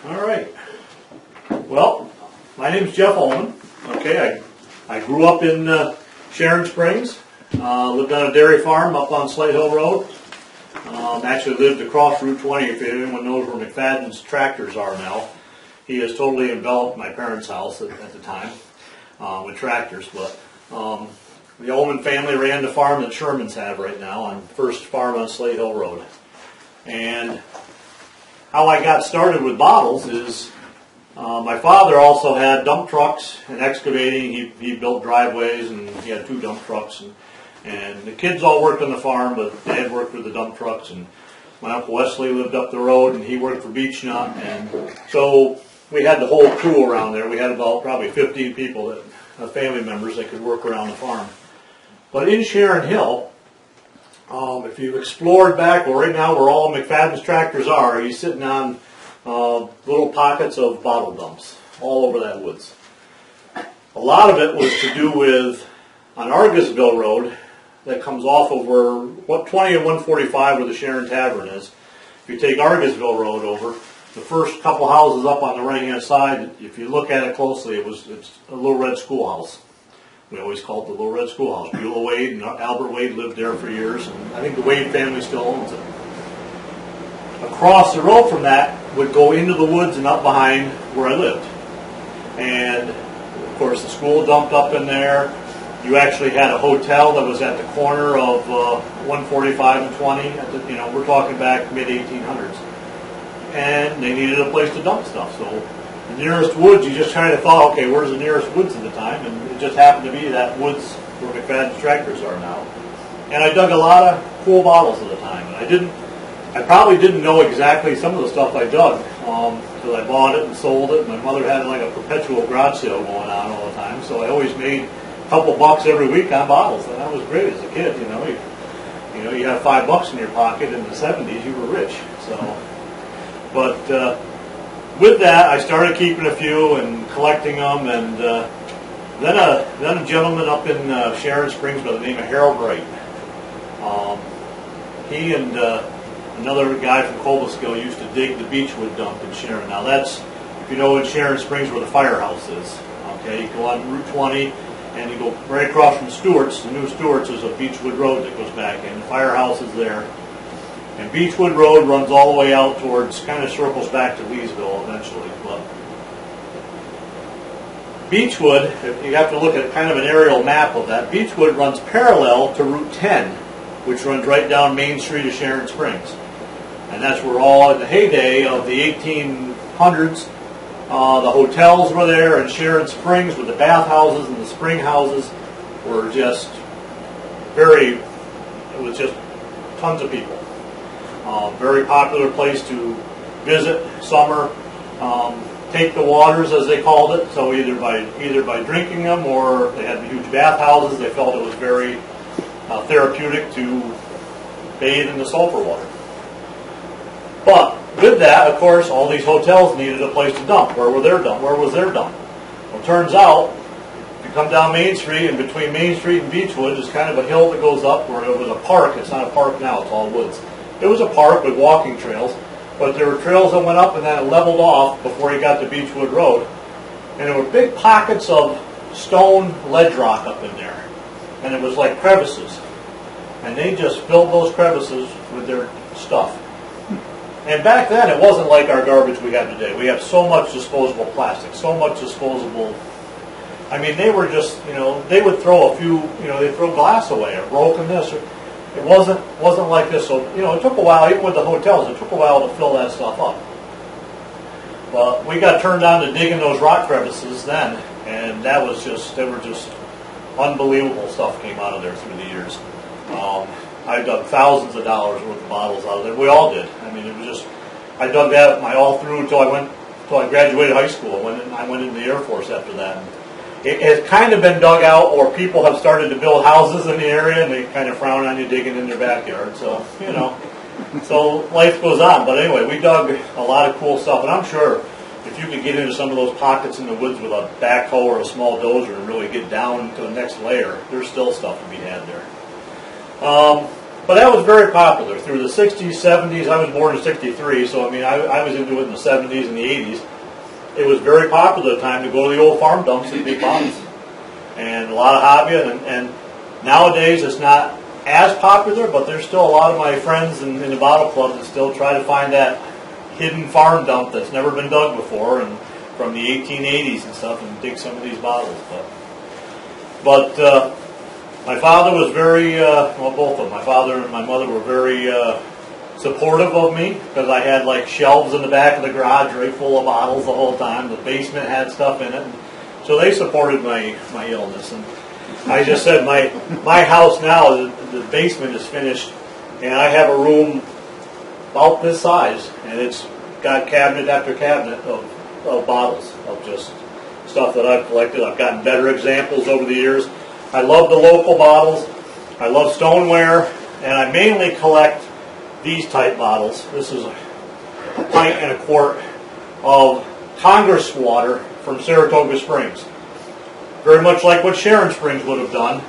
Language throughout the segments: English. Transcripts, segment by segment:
All right. Well, my name's Jeff Ullman. Okay, I grew up in Sharon Springs. Lived on a dairy farm up on Slate Hill Road. Actually lived across Route 20, if anyone knows where McFadden's tractors are now. He has totally enveloped my parents' house at the time with tractors. But the Ullman family ran the farm that Shermans have right now on First Farm on Slate Hill Road. And how I got started with bottles is my father also had dump trucks and excavating. He built driveways and he had 2 dump trucks. And the kids all worked on the farm, but Dad worked with the dump trucks. And my Uncle Wesley lived up the road and he worked for Beech Nut. And so we had the whole crew around there. We had about probably 50 people, family members that could work around the farm. But in Sharon Hill, if you've explored back, well, right now where all McFadden's tractors are, he's sitting on little pockets of bottle dumps all over that woods. A lot of it was to do with on Argusville Road that comes off of where 20 and 145 where the Sharon Tavern is. If you take Argusville Road over, the first couple houses up on the right-hand side, if you look at it closely, it's a little red schoolhouse. We always called it the Little Red Schoolhouse. Beulah Wade and Albert Wade lived there for years, and I think the Wade family still owns it. Across the road from that would go into the woods and up behind where I lived. And, of course, the school dumped up in there. You actually had a hotel that was at the corner of 145 and 20. We're talking back mid-1800s. And they needed a place to dump stuff, so the nearest woods, you just kind of thought, okay, where's the nearest woods at the time? And it just happened to be that woods where McFadden's tractors are now. And I dug a lot of cool bottles at the time. And I probably didn't know exactly some of the stuff I dug because I bought it and sold it. My mother had like a perpetual garage sale going on all the time, so I always made a couple bucks every week on bottles, and that was great as a kid. You have $5 in your pocket in the 70s, you were rich. But with that, I started keeping a few and collecting them, and then a gentleman up in Sharon Springs by the name of Harold Wright. He and another guy from Cobleskill used to dig the Beechwood dump in Sharon. Now that's, if you know in Sharon Springs where the firehouse is, okay, you go on Route 20 and you go right across from Stewart's. The new Stewart's is a Beechwood Road that goes back in. The firehouse is there. And Beechwood Road runs all the way out towards, kind of circles back to Leesville eventually. But Beechwood, you have to look at kind of an aerial map of that. Beechwood runs parallel to Route 10, which runs right down Main Street of Sharon Springs. And that's where all, in the heyday of the 1800s, the hotels were there, and Sharon Springs with the bathhouses and the spring houses were just it was just tons of people. Very popular place to visit summer, take the waters as they called it. So either by drinking them, or they had huge bathhouses. They felt it was very therapeutic to bathe in the sulfur water. But with that, of course, all these hotels needed a place to dump. Where was their dump? Well, it turns out, if you come down Main Street, and between Main Street and Beechwood is kind of a hill that goes up where it was a park. It's not a park now, it's all woods. It was a park with walking trails, but there were trails that went up and then it leveled off before you got to Beechwood Road. And there were big pockets of stone ledge rock up in there. And it was like crevices. And they just filled those crevices with their stuff. And back then, it wasn't like our garbage we have today. We have so much disposable plastic, so much disposable. I mean, they were just, they would throw a few, they'd throw glass away or broken this. It wasn't like this. So, it took a while, even with the hotels, it took a while to fill that stuff up. But we got turned on to digging those rock crevices then, and they were just unbelievable stuff came out of there through the years. I dug thousands of dollars worth of bottles out of there. We all did. I mean, it was just, I dug that all through until I graduated high school. I went into the Air Force after that. It has kind of been dug out, or people have started to build houses in the area, and they kind of frown on you digging in their backyard. So, so life goes on. But anyway, we dug a lot of cool stuff, and I'm sure if you could get into some of those pockets in the woods with a backhoe or a small dozer and really get down to the next layer, there's still stuff to be had there. But that was very popular through the 60s, 70s. I was born in 63, so I mean, I was into it in the 70s and the 80s. It was very popular at the time to go to the old farm dumps and big bottles. And a lot of hobby, and nowadays it's not as popular, but there's still a lot of my friends in the bottle club that still try to find that hidden farm dump that's never been dug before, and from the 1880s and stuff, and dig some of these bottles. But my father was very, well, both of them, my father and my mother were very supportive of me, because I had like shelves in the back of the garage right full of bottles the whole time. The basement had stuff in it. So they supported my illness. And I just said my house now, the basement is finished, and I have a room about this size, and it's got cabinet after cabinet of bottles of just stuff that I've collected. I've gotten better examples over the years. I love the local bottles. I love stoneware, and I mainly collect these type bottles. This is a pint and a quart of Congress water from Saratoga Springs. Very much like what Sharon Springs would have done.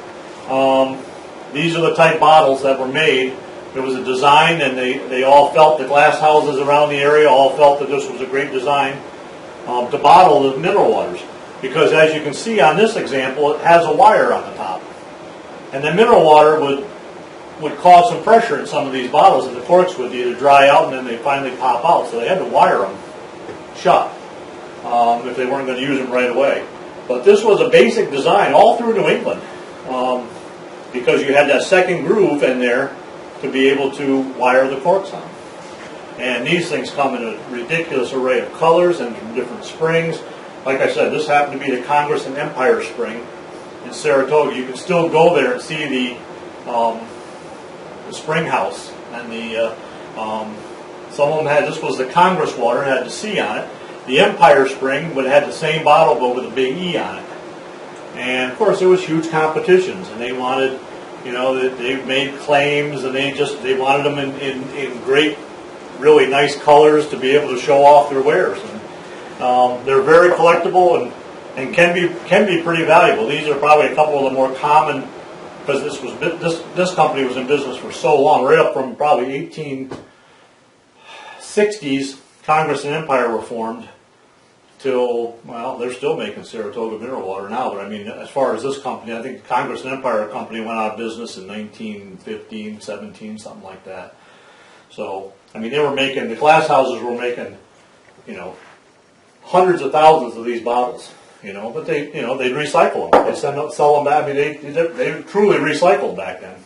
These are the type bottles that were made. It was a design, and they all felt, the glass houses around the area all felt that this was a great design to bottle the mineral waters. Because as you can see on this example, it has a wire on the top. And the mineral water would cause some pressure in some of these bottles, and the corks would either dry out and then they finally pop out. So they had to wire them shut if they weren't going to use them right away. But this was a basic design all through New England, because you had that second groove in there to be able to wire the corks on. And these things come in a ridiculous array of colors and from different springs. Like I said, this happened to be the Congress and Empire Spring in Saratoga. You can still go there and see the spring house. And some of them had, this was the Congress water, it had the C on it. The Empire Spring would have had the same bottle but with a big E on it. And of course there was huge competitions, and they wanted, they made claims, and they wanted them in great, really nice colors to be able to show off their wares. And they're very collectible and can be pretty valuable. These are probably a couple of the more common, because this company was in business for so long, right up from probably 1860s. Congress and Empire were formed till, well, they're still making Saratoga mineral water now, but I mean, as far as this company, I think Congress and Empire Company went out of business in 1915, 17, something like that. So, I mean, the glass houses were making, hundreds of thousands of these bottles, but they'd recycle them. They sell them back. I mean, they truly recycled back then.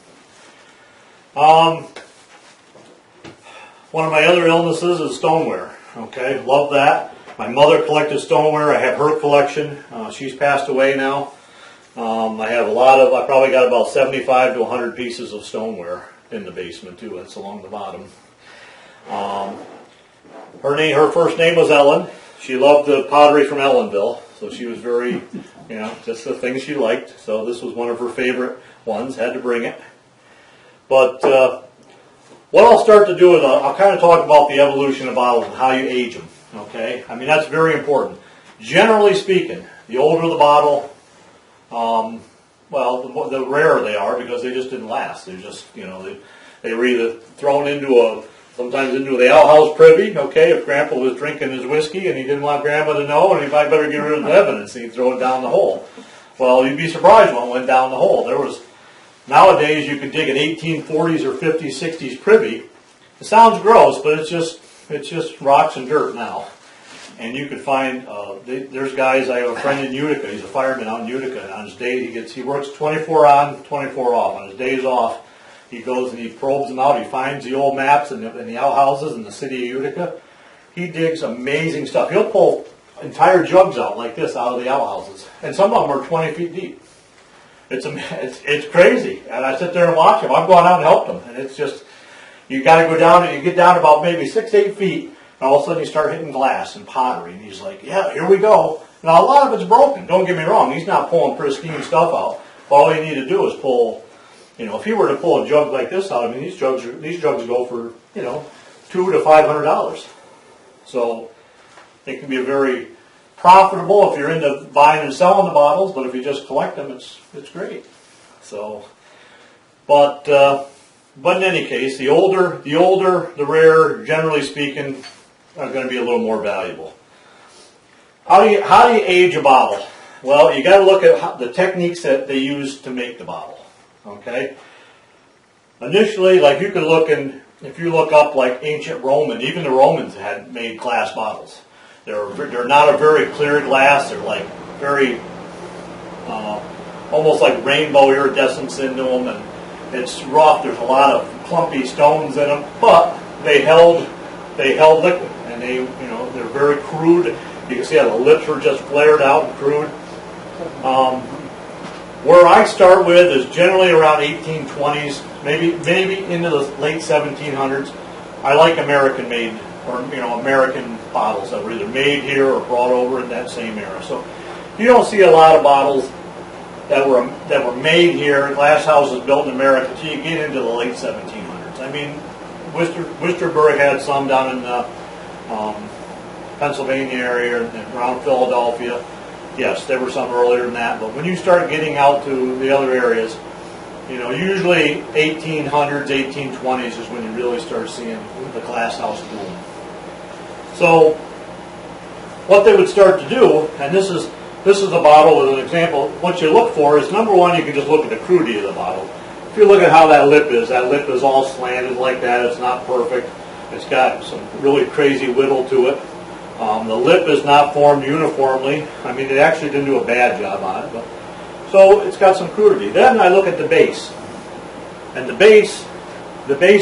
One of my other illnesses is stoneware. Okay, love that. My mother collected stoneware. I have her collection. She's passed away now. I probably got about 75 to 100 pieces of stoneware in the basement too. That's along the bottom. Her first name was Ellen. She loved the pottery from Ellenville, so she was very, just the things she liked. So this was one of her favorite ones. Had to bring it. But what I'll start to do is I'll kind of talk about the evolution of bottles and how you age them. Okay, I mean that's very important. Generally speaking, the older the bottle, the rarer they are, because they just didn't last. They're just, they were either thrown sometimes into the outhouse privy. Okay, if Grandpa was drinking his whiskey and he didn't want Grandma to know, and he might better get rid of the evidence, and he'd throw it down the hole. Well, you'd be surprised when it went down the hole. Nowadays, you could dig an 1840s or 50s, 60s privy. It sounds gross, but it's just rocks and dirt now. And you could find, there's guys, I have a friend in Utica, he's a fireman out in Utica, and on his day, he works 24 on, 24 off. On his days off, he goes and he probes them out, he finds the old maps and the outhouses in the city of Utica. He digs amazing stuff. He'll pull entire jugs out like this out of the outhouses. And some of them are 20 feet deep. It's crazy, and I sit there and watch him. I've gone out and helped him, and it's just, you got to go down, and you get down about maybe 6-8 feet, and all of a sudden you start hitting glass and pottery, and he's like, yeah, here we go. Now a lot of it's broken, don't get me wrong, he's not pulling pristine stuff out. All you need to do is pull, if he were to pull a jug like this out, I mean, these jugs go for, $200 to $500. So it can be a very profitable if you're into buying and selling the bottles, but if you just collect them, it's great. So, but But in any case, the older, the rarer, generally speaking, are going to be a little more valuable. How do you age a bottle? Well, you got to look at the techniques that they use to make the bottle. Okay. Initially, like you could look in, if you look up like ancient Roman, even the Romans had made glass bottles. They're not a very clear glass. They're like very, almost like rainbow iridescence into them, and it's rough. There's a lot of clumpy stones in them, but they held liquid, and they're very crude. You can see how the lips were just flared out and crude. Where I start with is generally around 1820s, maybe into the late 1700s. I like American made, or American bottles that were either made here or brought over in that same era. So you don't see a lot of bottles that were made here, glass houses built in America, until you get into the late 1700s. I mean, Worcesterburg had some down in the Pennsylvania area and around Philadelphia. Yes, there were some earlier than that, but when you start getting out to the other areas, usually 1800s, 1820s is when you really start seeing the glass house boom. So what they would start to do, and this is a bottle with an example, what you look for is, number one, you can just look at the crudity of the bottle. If you look at how that lip is all slanted like that. It's not perfect. It's got some really crazy whittle to it. The lip is not formed uniformly. I mean, they actually didn't do a bad job on it. So it's got some crudity. Then I look at the base. And the base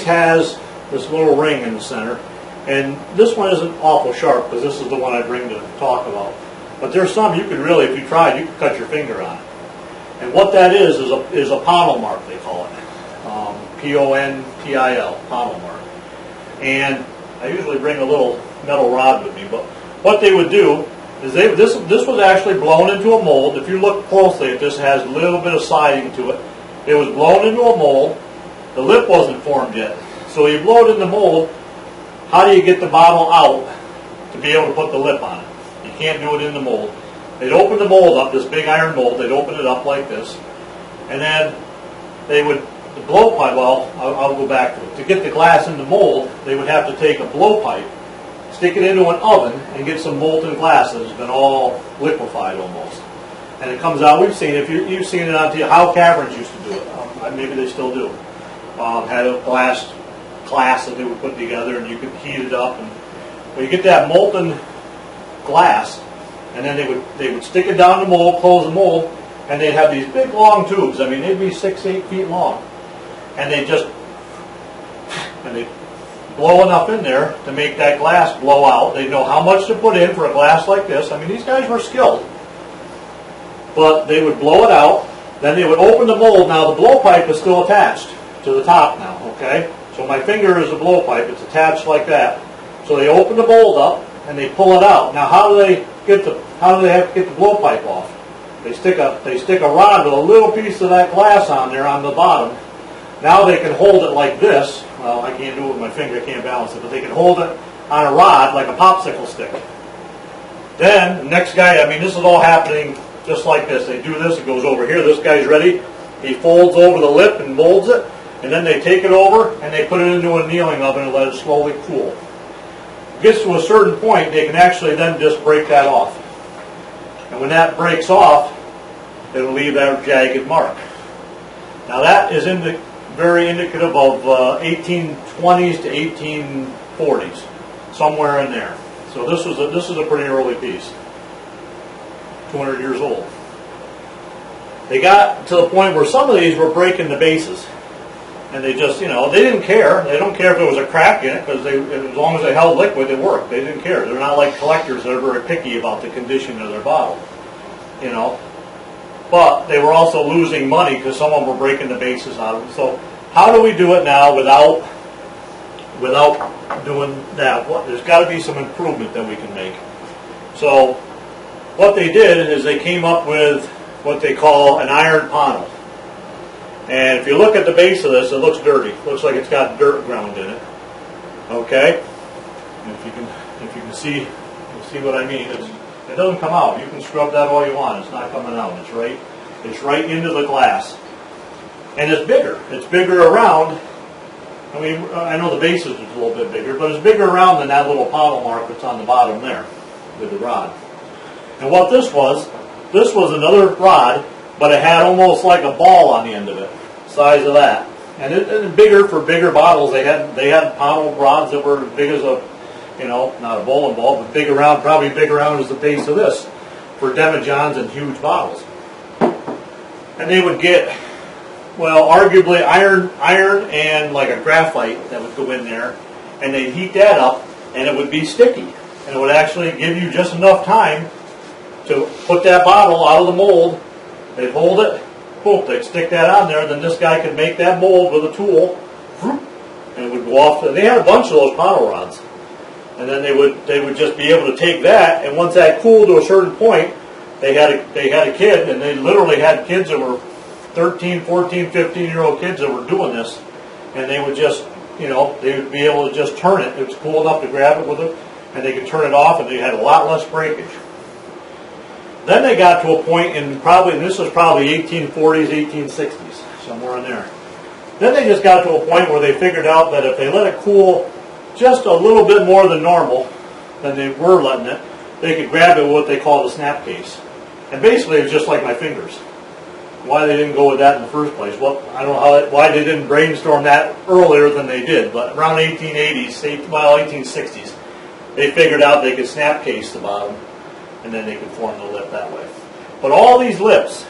has this little ring in the center. And this one isn't awful sharp, because this is the one I bring to talk about. But there's some you could really, if you tried, you could cut your finger on it. And what that is a pommel mark, they call it. P-O-N-T-I-L, pommel mark. And I usually bring a little metal rod with me, but what they would do is this was actually blown into a mold. If you look closely, it just has a little bit of siding to it. It was blown into a mold. The lip wasn't formed yet. So you blow it in the mold. How do you get the bottle out to be able to put the lip on it? You can't do it in the mold. They'd open the mold up, this big iron mold. They'd open it up like this, and then they would blowpipe. Well, I'll go back to it. To get the glass in the mold, they would have to take a blowpipe, stick it into an oven, and get some molten glass that's been all liquefied almost. And it comes out. We've seen it. You've seen it on TV. How Caverns used to do it. Maybe they still do. Had a glass that they would put together, and you could heat it up. And when you get that molten glass, and then they would stick it down the mold, close the mold, and they'd have these big long tubes. I mean, they'd be 6-8 feet long, and they'd blow enough in there to make that glass blow out. They'd know how much to put in for a glass like this. I mean, these guys were skilled. But they would blow it out, then they would open the mold. Now the blowpipe is still attached to the top now, okay? So my finger is a blowpipe, it's attached like that. So they open the mold up and they pull it out. Now how do they have to get the blowpipe off? They stick a rod with a little piece of that glass on there on the bottom. Now they can hold it like this. Well, I can't do it with my finger, I can't balance it, but they can hold it on a rod like a popsicle stick. Then the next guy, I mean, this is all happening just like this. They do this, it goes over here, this guy's ready. He folds over the lip and molds it, and then they take it over and they put it into a annealing oven and let it slowly cool. It gets to a certain point, they can actually then just break that off. And when that breaks off, it'll leave that jagged mark. Now that is very indicative of 1820s to 1840s, somewhere in there. So this is a pretty early piece. 200 years old. They got to the point where some of these were breaking the bases, and they just, they didn't care. They don't care if there was a crack in it, because as long as they held liquid, it worked. They didn't care. They're not like collectors that are very picky about the condition of their bottle, But they were also losing money because some of them were breaking the bases out of them. So how do we do it now without doing that? There's got to be some improvement that we can make. So what they did is they came up with what they call an iron pommel. And if you look at the base of this, it looks dirty. It looks like it's got dirt ground in it. Okay? And if you can see what I mean. It doesn't come out. You can scrub that all you want. It's not coming out. It's right into the glass. And it's bigger. It's bigger around I mean, I know the base is a little bit bigger, but it's bigger around than that little pottle mark that's on the bottom there with the rod. And what this was another rod, but it had almost like a ball on the end of it, size of that. And bigger for bigger bottles. They had pottle rods that were as big as a, not a bowling ball, but big around, probably big around as the base of this, for demijohns and huge bottles. And they would get, well, arguably iron and like a graphite that would go in there, and they'd heat that up, and it would be sticky, and it would actually give you just enough time to put that bottle out of the mold. They'd hold it, boom, they'd stick that on there, then this guy could make that mold with a tool, and it would go off. They had a bunch of those pottle rods, and then they would just be able to take that, and once that cooled to a certain point, they had a kid, and they literally had kids that were 13, 14, 15-year-old kids that were doing this, and they would just, they would be able to just turn it. It was cool enough to grab it with it, and they could turn it off, and they had a lot less breakage. Then they got to a point this was probably 1840s, 1860s, somewhere in there. Then they just got to a point where they figured out that if they let it cool just a little bit more than normal, than they were letting it, they could grab it with what they call the snap case. And basically it was just like my fingers. Why they didn't go with that in the first place? Well, I don't know why they didn't brainstorm that earlier than they did, but around 1860s, they figured out they could snap case the bottom, and then they could form the lip that way. But all these lips,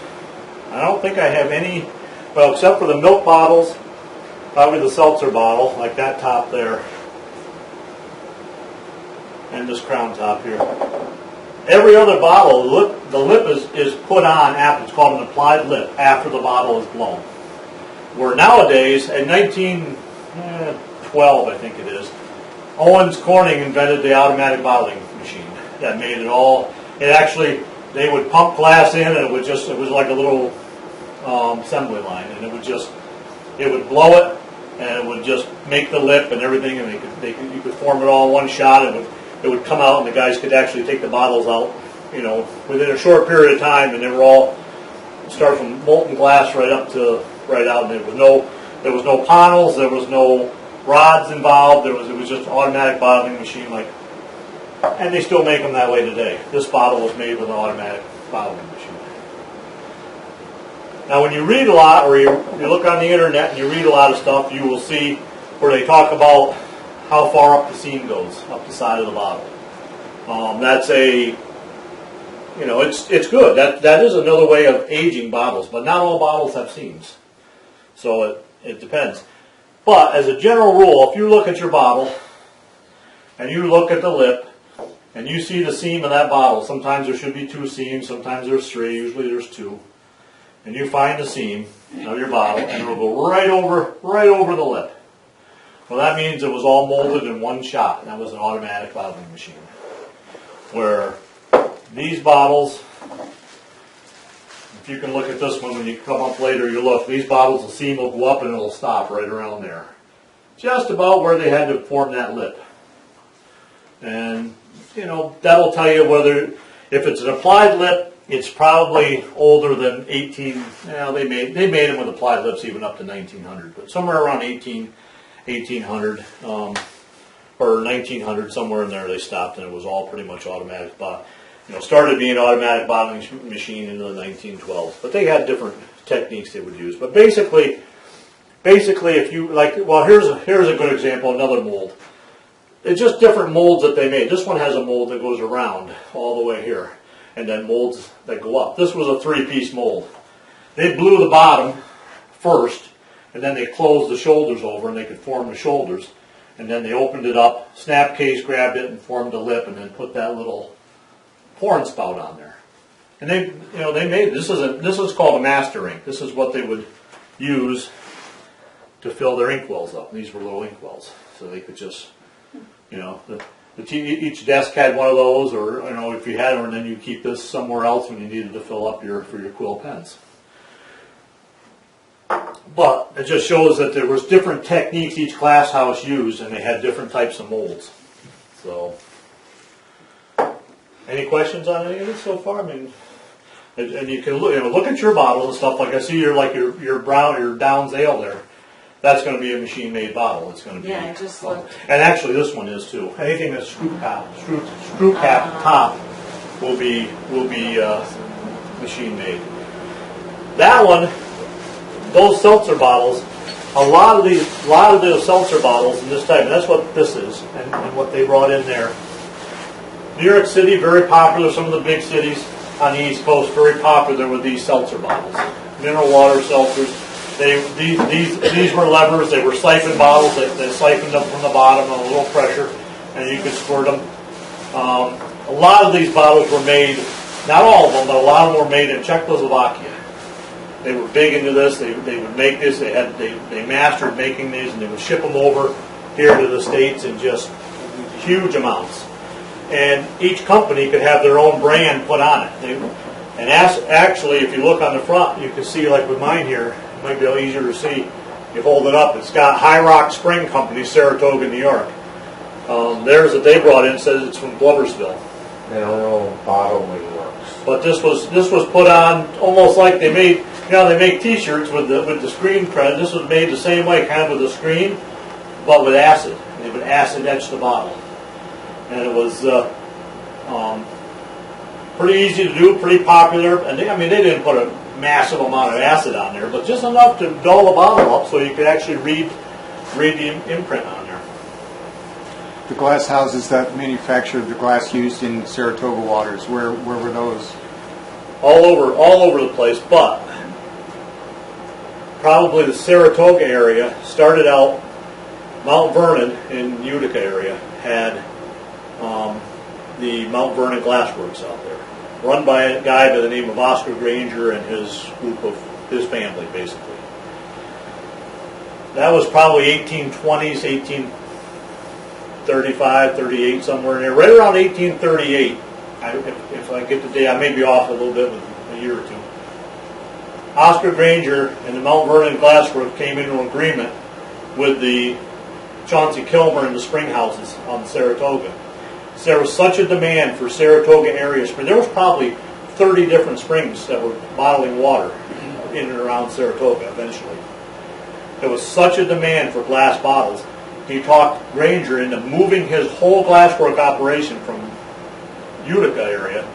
I don't think I have any, well, except for the milk bottles, probably the seltzer bottle, like that top there, and this crown top here. Every other bottle, the lip is put on after, it's called an applied lip, after the bottle is blown. Where nowadays, in 1912, I think it is, Owens Corning invented the automatic bottling machine that made it all. It actually, they would pump glass in, and it was like a little assembly line, and it would blow it, and it would just make the lip and everything, and you could form it all in one shot. It would come out, and the guys could actually take the bottles out, within a short period of time, and they were all start from molten glass right out, and there was no panels, there was no rods involved. It was just an automatic bottling machine, and they still make them that way today. This bottle was made with an automatic bottling machine. Now, when you read a lot, or you look on the internet and you read a lot of stuff, you will see where they talk about how far up the seam goes, up the side of the bottle. That's it's good. That is another way of aging bottles, but not all bottles have seams. So it depends. But as a general rule, if you look at your bottle and you look at the lip and you see the seam of that bottle, sometimes there should be 2 seams, sometimes there's 3, usually there's 2. And you find the seam of your bottle and it'll go right over the lip. Well, that means it was all molded in one shot. That was an automatic bottling machine. Where these bottles, if you can look at this one when you come up later, you look, these bottles, the seam will go up and it'll stop right around there. Just about where they had to form that lip. And, that'll tell you whether, if it's an applied lip, it's probably older than 18, they made them with applied lips even up to 1900, but somewhere around 1800 or 1900, somewhere in there they stopped, and it was all pretty much automatic. Started being automatic bottling machine in the 1912s, but they had different techniques they would use. But basically, if you here's a good example, another mold. It's just different molds that they made. This one has a mold that goes around all the way here, and then molds that go up. This was a 3-piece mold. They blew the bottom first, and then they closed the shoulders over, and they could form the shoulders. And then they opened it up, snap case, grabbed it, and formed a lip, and then put that little pouring spout on there. And they made this is called a master ink. This is what they would use to fill their ink wells up. These were little ink wells, so they could just, each desk had one of those, or if you had one, and then you keep this somewhere else when you needed to fill up for your quill pens. But it just shows that there was different techniques each glass house used, and they had different types of molds. So, any questions on any of it so far? I mean, and you can look at your bottles and stuff. Like I see your Downs Ale there. that's going to be a machine-made bottle. It's going to be. Yeah, I just looked. And actually, this one is too. Anything that's screw cap top will be machine-made. That one, those seltzer bottles, a lot of those seltzer bottles in this type, and that's what this is, and what they brought in there. New York City, very popular. Some of the big cities on the East Coast, very popular with these seltzer bottles, mineral water seltzers. These were levers. They were siphon bottles. They siphoned them from the bottom on a little pressure, and you could squirt them. A lot of these bottles were made, not all of them, but a lot of them were made in Czechoslovakia. They were big into this. They would make this. They mastered making these, and they would ship them over here to the States in just huge amounts. And each company could have their own brand put on it. Actually, if you look on the front, you can see, like with mine here, it might be a little easier to see. You hold it up. It's got High Rock Spring Company, Saratoga, New York. Theirs that they brought in says it's from Gloversville. Their own bottling works. But this was put on almost like they made. They make T-shirts with the screen print. This was made the same way, kind of with a screen, but with acid. They would acid etch the bottle. And it was pretty easy to do, pretty popular. And they didn't put a massive amount of acid on there, but just enough to dull the bottle up so you could actually read the imprint on there. The glass houses that manufactured the glass used in Saratoga waters, where were those? All over the place, but probably the Saratoga area started out. Mount Vernon in Utica area had the Mount Vernon Glass Works out there, run by a guy by the name of Oscar Granger and his group of his family, basically. That was probably 1820s, 1835, 38, somewhere in there. Right around 1838, if I get the day, I may be off a little bit with a year or two. Oscar Granger and the Mount Vernon Glass Works came into an agreement with the Chauncey Kilmer and the spring houses on Saratoga. So there was such a demand for Saratoga area spring. There was probably 30 different springs that were bottling water in and around Saratoga eventually. There was such a demand for glass bottles. He talked Granger into moving his whole glasswork operation from Utica area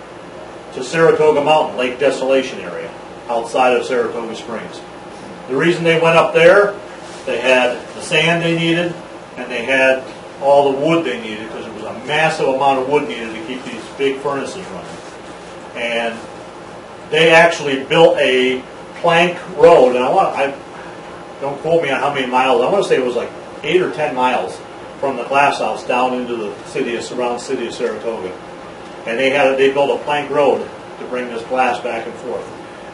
to Saratoga Mountain, Lake Desolation area, outside of Saratoga Springs. The reason they went up there, they had the sand they needed, and they had all the wood they needed, because there was a massive amount of wood needed to keep these big furnaces running. And they actually built a plank road, and I don't quote me on how many miles. I want to say it was like 8 or 10 miles from the glass house down into the surrounding city of Saratoga. And they built a plank road to bring this glass back and forth.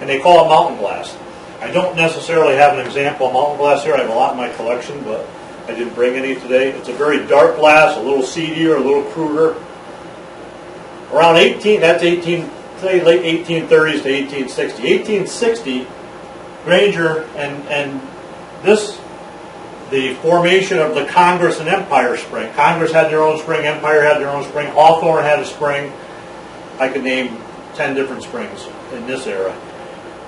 And they call it mountain glass. I don't necessarily have an example of mountain glass here. I have a lot in my collection, but I didn't bring any today. It's a very dark glass, a little seedier, a little cruder. Around late 1830s to 1860. 1860, Granger and the formation of the Congress and Empire Spring. Congress had their own spring, Empire had their own spring, Hawthorne had a spring. I could name 10 different springs in this era.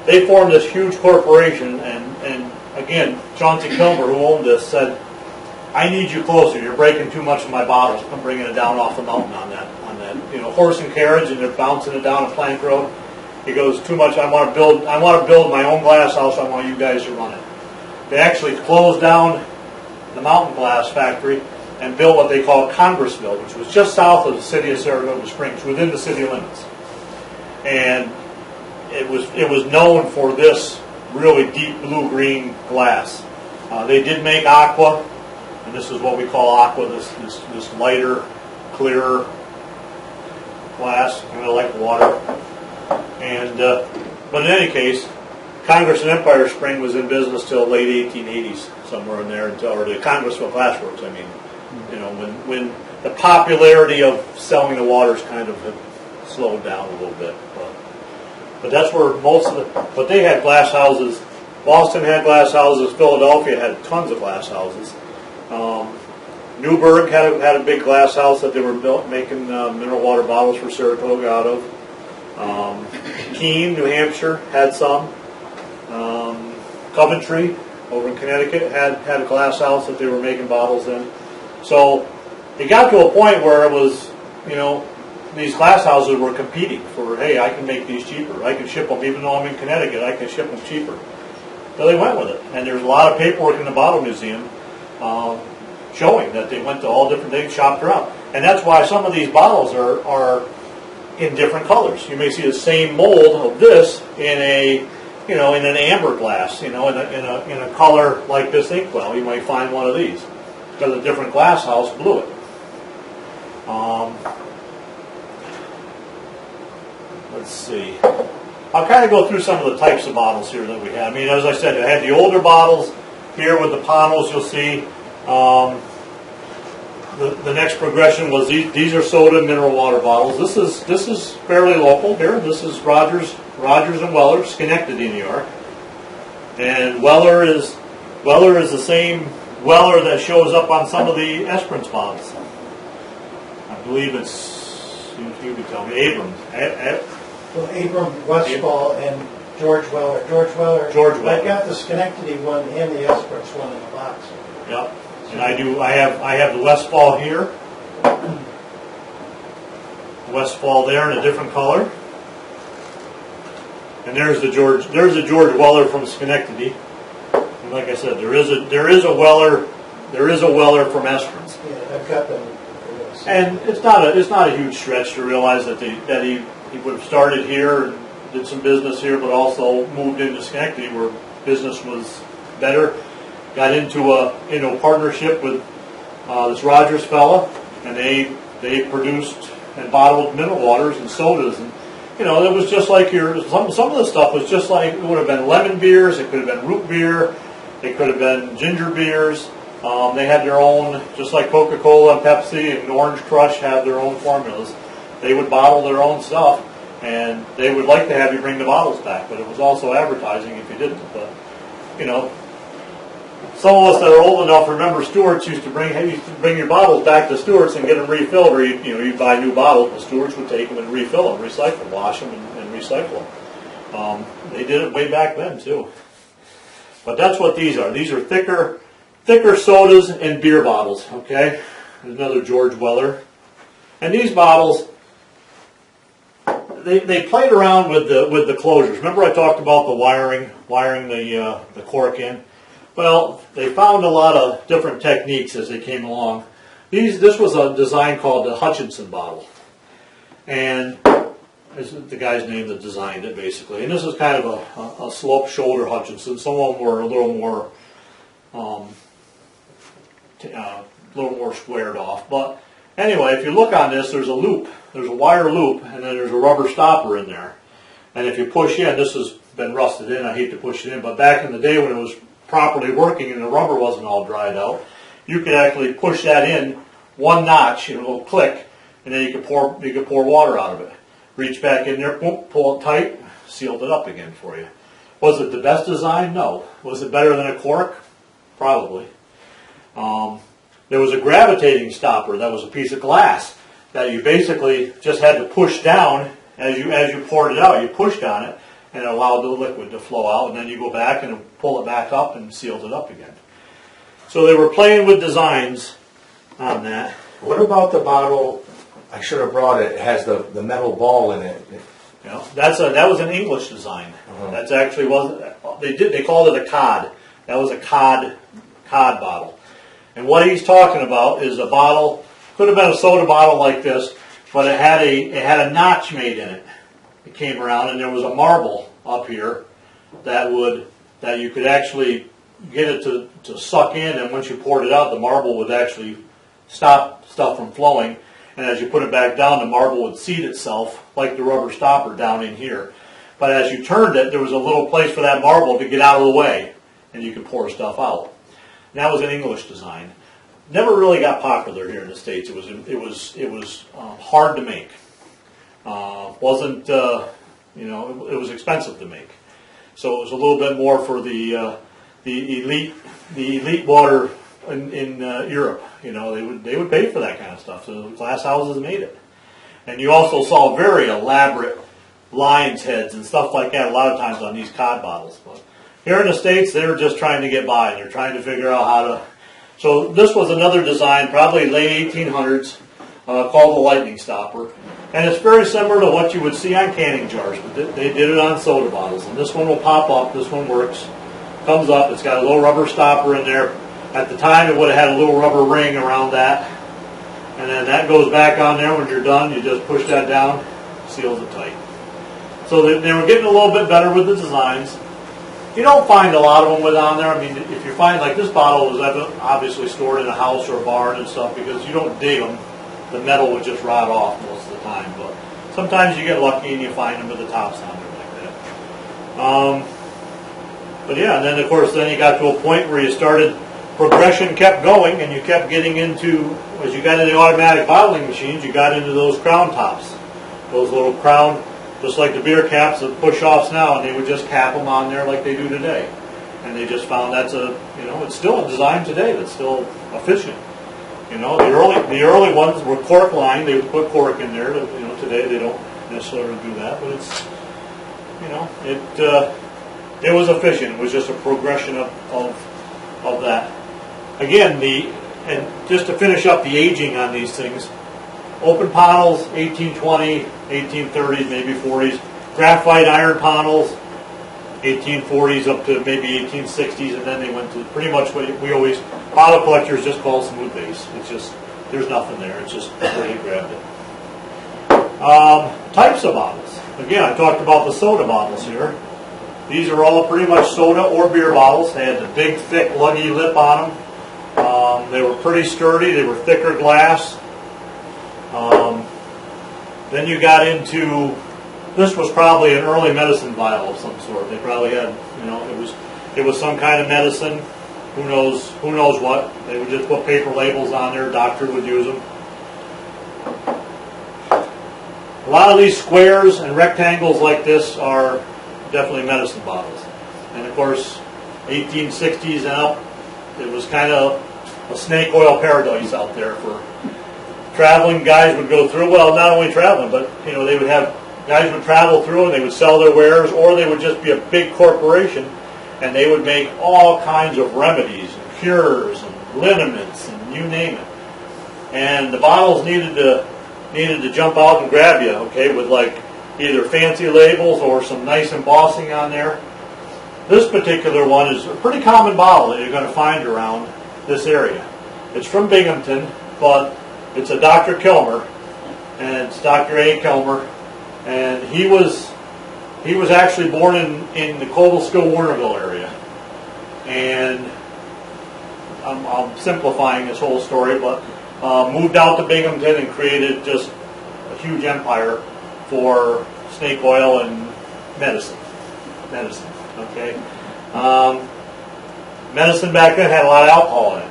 They formed this huge corporation, and again, Chauncey Kilmer, who owned this, said, I need you closer. You're breaking too much of my bottles. I'm bringing it down off the mountain on that, horse and carriage, and they're bouncing it down a plank road. He goes, too much. I want to build my own glass house. I want you guys to run it. They actually closed down the mountain glass factory and built what they call Congressville, which was just south of the city of Saratoga Springs, within the city limits. And it was known for this really deep blue-green glass. They did make aqua, and this is what we call aqua, this lighter, clearer glass, kind of like water. And but in any case, Congress and Empire Spring was in business till late 1880s, somewhere in there, or the Congressville Glass Works. I mean, when the popularity of selling the waters kind of had slowed down a little bit. But that's where most of the. But they had glass houses. Boston had glass houses. Philadelphia had tons of glass houses. Newburgh had a big glass house that they were making mineral water bottles for Saratoga out of. Keene, New Hampshire, had some. Coventry over in Connecticut had a glass house that they were making bottles in. So it got to a point where it was, these glass houses were competing for, hey, I can make these cheaper. I can ship them, even though I'm in Connecticut, I can ship them cheaper. So they went with it. And there's a lot of paperwork in the Bottle Museum showing that they went to all different things, shopped around. And that's why some of these bottles are in different colors. You may see the same mold of this in in an amber glass, in a color like this inkwell. You might find one of these because a different glass house blew it. Let's see. I'll kind of go through some of the types of bottles here that we have. I mean, as I said, I had the older bottles here with the panos. You'll see. The next progression was these are soda and mineral water bottles. This is fairly local here. This is Rogers and Weller, Schenectady, New York. And Weller is the same Weller that shows up on some of the Esperance bottles. I believe it's, you can tell me, Abrams. Well, Abram Westfall and George Weller. George Weller. I got the Schenectady one and the Esperance one in the box. Yep. And I have the Westfall here. Westfall there in a different color. And there's the George Weller from Schenectady. And like I said, there is a Weller from Esperance. Yeah, I've got them. And it's not a huge stretch to realize that he would have started here and did some business here, but also moved into Schenectady where business was better. Got into a partnership with this Rogers fella, and they produced and bottled mineral waters and sodas, and it was just like some of the stuff was just like, it would have been lemon beers, it could have been root beer, it could have been ginger beers. They had their own, just like Coca-Cola and Pepsi and Orange Crush had their own formulas. They would bottle their own stuff, and they would like to have you bring the bottles back, but it was also advertising if you didn't. But some of us that are old enough remember Stewart's used to bring your bottles back to Stewart's and get them refilled, or you'd buy new bottles, but Stewart's would take them and refill them, recycle, wash them, and recycle them. They did it way back then too. But that's what these are. These are thicker sodas and beer bottles. Okay, there's another George Weller, and these bottles. They played around with the closures. Remember I talked about the wiring the cork in. Well, they found a lot of different techniques as they came along. This was a design called the Hutchinson bottle, and this is the guy's name that designed it basically. And this is kind of a slope shoulder Hutchinson. Some of them were a little more squared off. But anyway, if you look on this, there's a loop. There's a wire loop, and then there's a rubber stopper in there. And if you push in, this has been rusted in. I hate to push it in, but back in the day when it was properly working and the rubber wasn't all dried out, you could actually push that in one notch, and it'll click, and then you could pour water out of it. Reach back in there, boom, pull it tight, sealed it up again for you. Was it the best design? No. Was it better than a cork? Probably. There was a gravitating stopper that was a piece of glass that you basically just had to push down as you poured it out. You pushed on it, and it allowed the liquid to flow out, and then you go back and pull it back up and sealed it up again. So they were playing with designs on that. What about the bottle? I should have brought it. It has the metal ball in it. That was an English design. That's actually they called it a cod. That was a cod bottle. And what he's talking about is a bottle, could have been a soda bottle like this, but it had a notch made in it. It came around, and there was a marble up here that you could actually get it to suck in, and once you poured it out, the marble would actually stop stuff from flowing. And as you put it back down, the marble would seat itself like the rubber stopper down in here. But as you turned it, there was a little place for that marble to get out of the way, and you could pour stuff out. And that was an English design. Never really got popular here in the States. It was hard to make. It was expensive to make. So it was a little bit more for the elite water in Europe. They would pay for that kind of stuff. So glass houses made it. And you also saw very elaborate lion's heads and stuff like that a lot of times on these cod bottles. But Here in the States, they're just trying to get by. They're trying to figure out how to. So this was another design, probably late 1800s, called the lightning stopper. And it's very similar to what you would see on canning jars, but they did it on soda bottles. And this one will pop up. This one works. Comes up. It's got a little rubber stopper in there. At the time, it would have had a little rubber ring around that. And then that goes back on there. When you're done, you just push that down, seals it tight. So they were getting a little bit better with the designs. You don't find a lot of them with on there. I mean, if you find, like this bottle was obviously stored in a house or a barn and stuff because you don't dig them. The metal would just rot off most of the time. But sometimes you get lucky and you find them with the tops on there like that. But yeah, and then of course, then you got to a point where you started, progression kept going and you kept getting into, as you got into the automatic bottling machines, you got into those crown tops. Those little crown, just like the beer caps that push offs now, and they would just cap them on there like they do today. And they just found that's it's still a design today that's still efficient. The early ones were cork lined. They would put cork in there. Today they don't necessarily do that, but it's, it was efficient. It was just a progression of that. Again, and just to finish up the aging on these things, open panels, 1820, 1830s, maybe 40s. Graphite iron panels, 1840s up to maybe 1860s, and then they went to pretty much what we always, bottle collectors just call smooth base. It's just, there's nothing there. It's just where you grabbed it. Types of bottles. Again, I talked about the soda bottles here. These are all pretty much soda or beer bottles. They had the big, thick, luggy lip on them. They were pretty sturdy. They were thicker glass. Then you got into, this was probably an early medicine vial of some sort. They probably had, it was some kind of medicine. Who knows what. They would just put paper labels on there. Doctor would use them. A lot of these squares and rectangles like this are definitely medicine bottles. And of course, 1860s and up, it was kind of a snake oil paradise out there for traveling. Guys would go through, well, not only traveling, but they would have, guys would travel through and they would sell their wares, or they would just be a big corporation and they would make all kinds of remedies and cures and liniments and you name it. And the bottles needed to jump out and grab you, okay, with like either fancy labels or some nice embossing on there. This particular one is a pretty common bottle that you're going to find around this area. It's from Binghamton, but it's a Dr. Kilmer, and it's Dr. A. Kilmer, and he was actually born in the Cobleskill-Warnerville area, and I'm simplifying this whole story, but moved out to Binghamton and created just a huge empire for snake oil and medicine. Okay. Medicine back then had a lot of alcohol in it.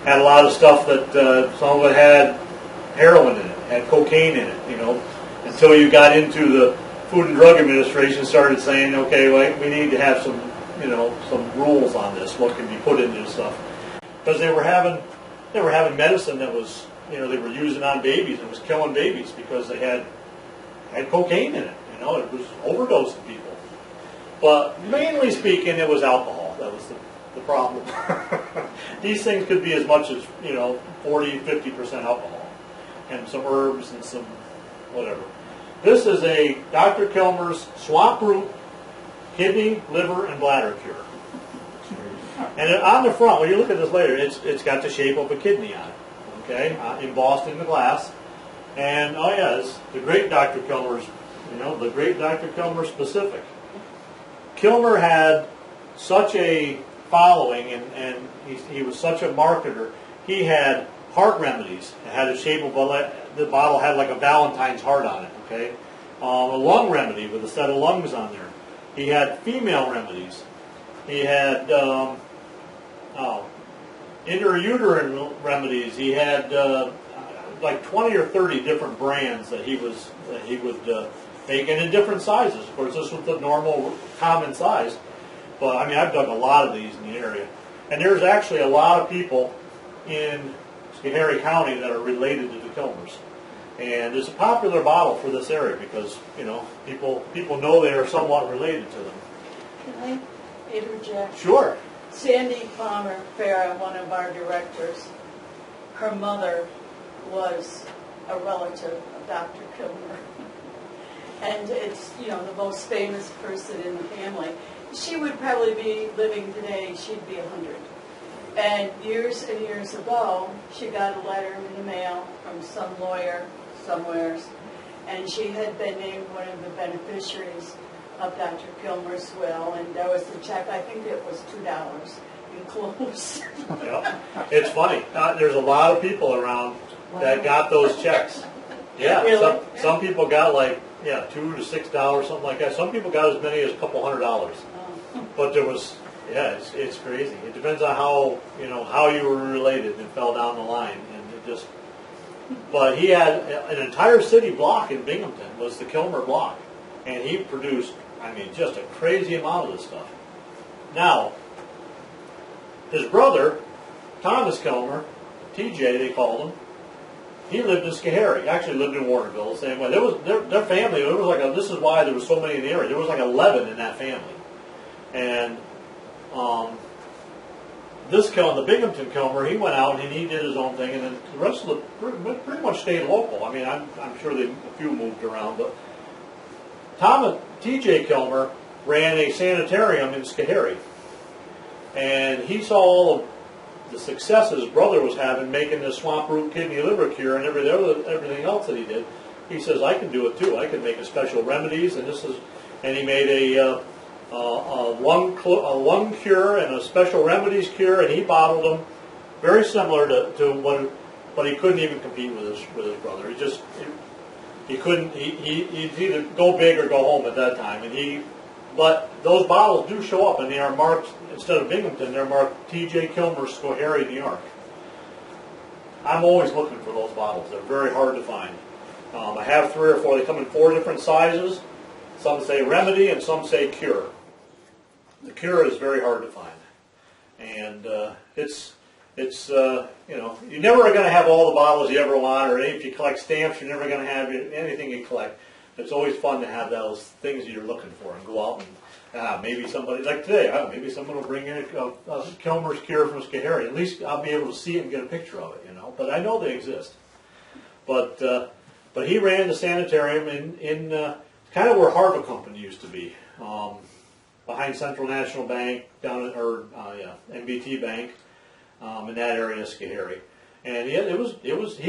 Had a lot of stuff that some of it had heroin in it, had cocaine in it, until you got into the Food and Drug Administration started saying, okay, we need to have some rules on this, what can be put into this stuff. Because they were having medicine that was, they were using on babies, and it was killing babies because they had cocaine in it, it was overdosing people. But mainly speaking, it was alcohol. That was the problem. These things could be as much as, 40, 50% alcohol. And some herbs and some whatever. This is a Dr. Kilmer's swamp root kidney, liver, and bladder cure. And on the front, when you look at this later, it's got the shape of a kidney on it, okay, embossed in the glass. And it's the great Dr. Kilmer's, the great Dr. Kilmer specific. Kilmer had such a following, and he was such a marketer. He had heart remedies. It had a shape of the bottle had like a Valentine's heart on it. Okay, a lung remedy with a set of lungs on there. He had female remedies. He had interuterine remedies. He had like 20 or 30 different brands that he would make, and in different sizes. Of course, this was the normal, common size. But I mean, I've done a lot of these in the area, and there's actually a lot of people in Schoharie County that are related to the Kilmers. And it's a popular bottle for this area because people know they are somewhat related to them. Can I interject? Sure. Sandy Palmer Farah, one of our directors, her mother was a relative of Dr. Kilmer. And it's, you know, the most famous person in the family. She would probably be living today, she'd be 100. And years ago, she got a letter in the mail from some lawyer somewheres, and she had been named one of the beneficiaries of Dr. Kilmer's will, and there was the check, I think it was $2 enclosed. Yeah. It's funny. There's a lot of people around that got those checks. Yeah. Really? Some people got like, yeah, $2 to $6, something like that. Some people got as many as a couple $100. But there was, yeah, it's crazy. It depends on how, you know, how you were related and fell down the line. And it just, but he had an entire city block in Binghamton was the Kilmer block. And he produced, I mean, just a crazy amount of this stuff. Now, his brother, Thomas Kilmer, TJ they called him, he lived in Schoharie. He actually lived in Warnerville the same way. There was their family, there was like this is why there was so many in the area. There was like 11 in that family. And this Kilmer, the Binghamton Kilmer, he went out and he did his own thing, and then the rest of the pretty much stayed local. I mean, I'm sure a few moved around, but TJ Kilmer ran a sanitarium in Schoharie. And he saw all of the success his brother was having making this swamp root kidney liver cure and everything else that he did. He says, I can do it too. I can make a special remedies, and he made a lung cure and a special remedies cure, and he bottled them very similar to what, but he couldn't even compete with his brother. He couldn't. He'd either go big or go home at that time, but those bottles do show up, and they are marked, instead of Binghamton, they're marked T.J. Kilmer, Schoharie, New York. I'm always looking for those bottles. They're very hard to find. I have 3 or 4. They come in 4 different sizes. Some say remedy, and some say cure. The cure is very hard to find. And it's you know, you're never going to have all the bottles you ever want, or if you collect stamps, you're never going to have anything you collect. It's always fun to have those things you're looking for and go out and maybe somebody, like today, maybe someone will bring in a Kilmer's cure from Schoharie. At least I'll be able to see it and get a picture of it, you know. But I know they exist. But he ran the sanitarium in kind of where Harvard Company used to be, behind Central National Bank, down at, NBT Bank, in that area of Schoharie. And he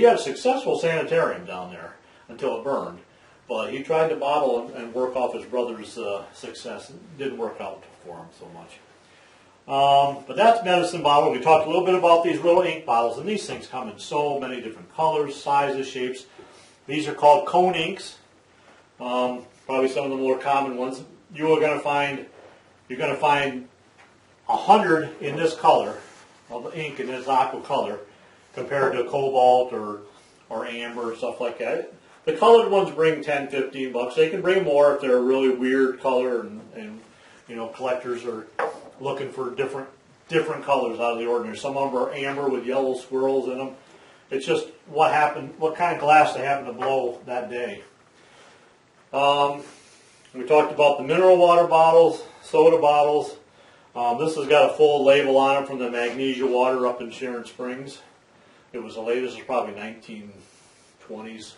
had a successful sanitarium down there until it burned. But he tried to bottle and work off his brother's success. It didn't work out for him so much. But that's medicine bottle. We talked a little bit about these little ink bottles, and these things come in so many different colors, sizes, shapes. These are called cone inks. Probably some of the more common ones. You're going to find 100 in this color of ink in this aqua color compared to cobalt or amber or stuff like that. The colored ones bring $10, $15. They can bring more if they're a really weird color, and you know, collectors are looking for different colors out of the ordinary. Some of them are amber with yellow swirls in them. It's just what kind of glass they happen to blow that day. We talked about the mineral water bottles, soda bottles. This has got a full label on it from the Magnesia Water up in Sharon Springs. It was this is probably 1920s.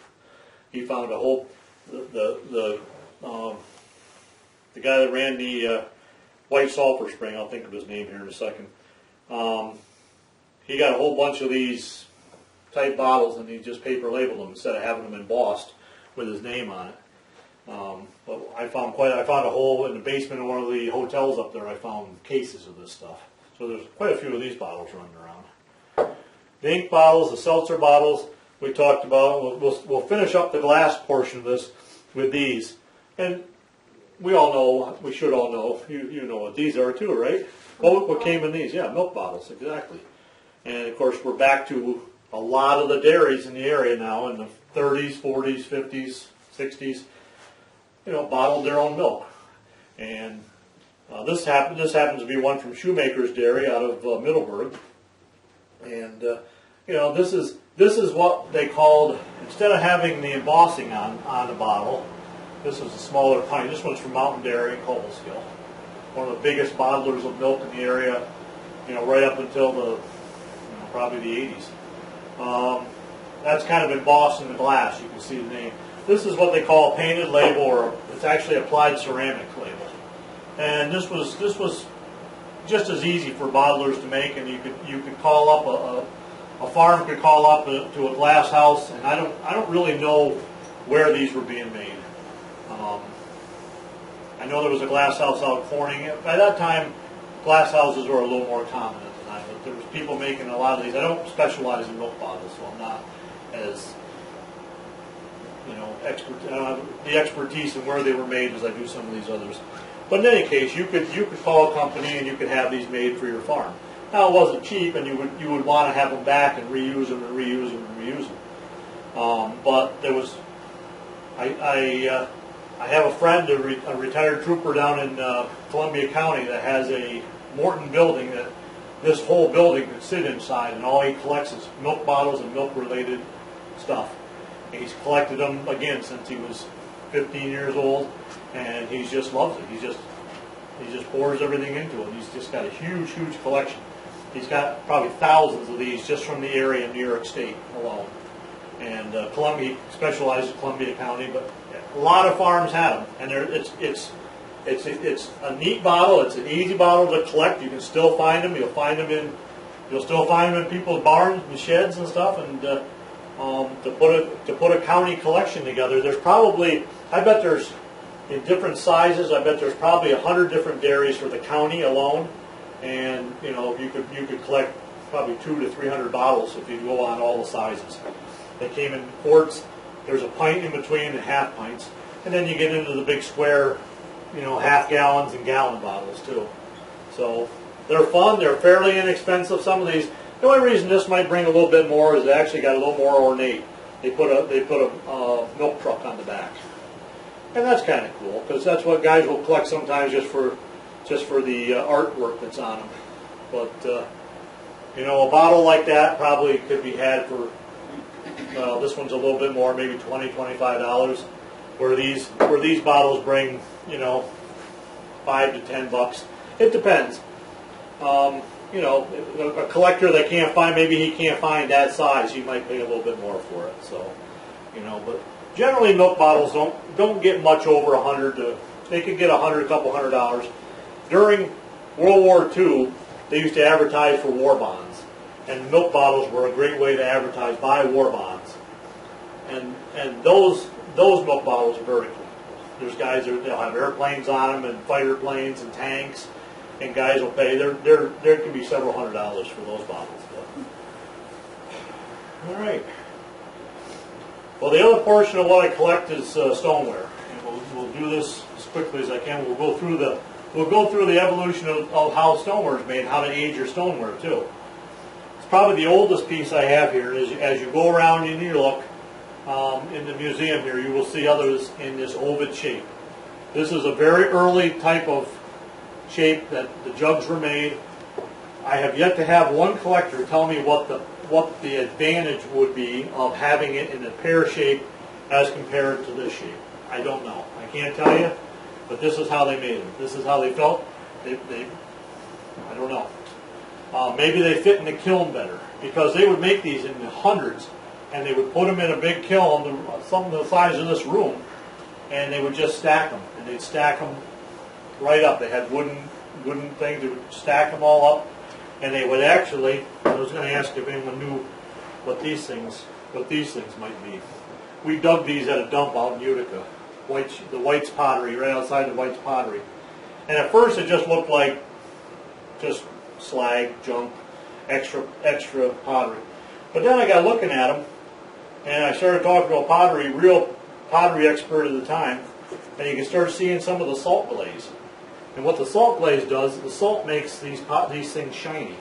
He found a whole the guy that ran the White Sulphur Spring. I'll think of his name here in a second. He got a whole bunch of these type bottles, and he just paper labeled them instead of having them embossed with his name on it. But I found a hole in the basement of one of the hotels up there. I found cases of this stuff. So there's quite a few of these bottles running around. The ink bottles, the seltzer bottles, we talked about. We'll finish up the glass portion of this with these. And we should all know, you know what these are too, right? What came in these? Yeah, milk bottles, exactly. And of course, we're back to a lot of the dairies in the area now in the 30s, 40s, 50s, 60s. You know, bottled their own milk. And this happens to be one from Shoemaker's Dairy out of Middleburg. And you know, this is what they called, instead of having the embossing on the bottle, this is a smaller pint. This one's from Mountain Dairy in Cobleskill. one of the biggest bottlers of milk in the area, right up until probably the 80s. That's kind of embossed in the glass. You can see the name. This is what they call a painted label, or it's actually applied ceramic label. And this was just as easy for bottlers to make, and you could call up a farm could call up to a glass house, and I don't really know where these were being made. I know there was a glass house out in Corning. By that time, glass houses were a little more common at the time, but there was people making a lot of these. I don't specialize in milk bottles, so I'm not as the expertise in where they were made as I do some of these others. But in any case, you could call a company and you could have these made for your farm. Now, it wasn't cheap, and you would want to have them back and reuse them and reuse them and reuse them. But there was, I have a friend, a retired trooper down in Columbia County that has a Morton building that this whole building could sit inside, and all he collects is milk bottles and milk-related stuff. And he's collected them again since he was 15 years old, and he just loves it. He just pours everything into it. He's just got a huge, huge collection. He's got probably thousands of these just from the area in New York State alone. And Columbia, he specializes in Columbia County, but a lot of farms have them. And it's a neat bottle. It's an easy bottle to collect. You can still find them. You'll still find them in people's barns and sheds and stuff. And to put a county collection together, there's probably, I bet there's, in different sizes, I bet there's probably 100 different dairies for the county alone. And you could collect probably 200 to 300 bottles if you go on all the sizes. They came in quarts. There's a pint in between and half pints, and then you get into the big square, half gallons and gallon bottles too. So they're fun. They're fairly inexpensive. Some of these. The only reason this might bring a little bit more is they actually got a little more ornate. They put a milk truck on the back, and that's kind of cool because that's what guys will collect sometimes just for the artwork that's on them. But a bottle like that probably could be had for this one's a little bit more, maybe $20, $25. Where these bottles bring $5 to $10. It depends. A collector that can't find, maybe he can't find that size, he might pay a little bit more for it. So, but generally milk bottles don't get much over $100. They could get a couple $100. During World War II, they used to advertise for war bonds, and milk bottles were a great way to advertise, buy war bonds. And those milk bottles are very cool. There's guys they'll have airplanes on them and fighter planes and tanks, and guys will pay. There can be several $100s for those bottles. All right. Well, the other portion of what I collect is stoneware, and we'll do this as quickly as I can. We'll go through the evolution of how stoneware is made, how to age your stoneware too. It's probably the oldest piece I have here. As you go around and you look in the museum here, you will see others in this ovid shape. This is a very early type of shape that the jugs were made. I have yet to have one collector tell me what the advantage would be of having it in a pear shape as compared to this shape. I don't know. I can't tell you, but this is how they made them. This is how they felt. I don't know. Maybe they fit in the kiln better because they would make these in the hundreds, and they would put them in a big kiln, some of the size of this room, and they would just stack them, and they'd stack them right up. They had wooden things. They would stack them all up, and they would actually. I was going to ask if anyone knew what these things might be. We dug these at a dump out in Utica, the White's Pottery, right outside the White's Pottery, and at first it just looked like just slag, junk, extra pottery. But then I got looking at them, and I started talking to a real pottery expert at the time, and you can start seeing some of the salt glaze. And what the salt glaze does, the salt makes these things shiny.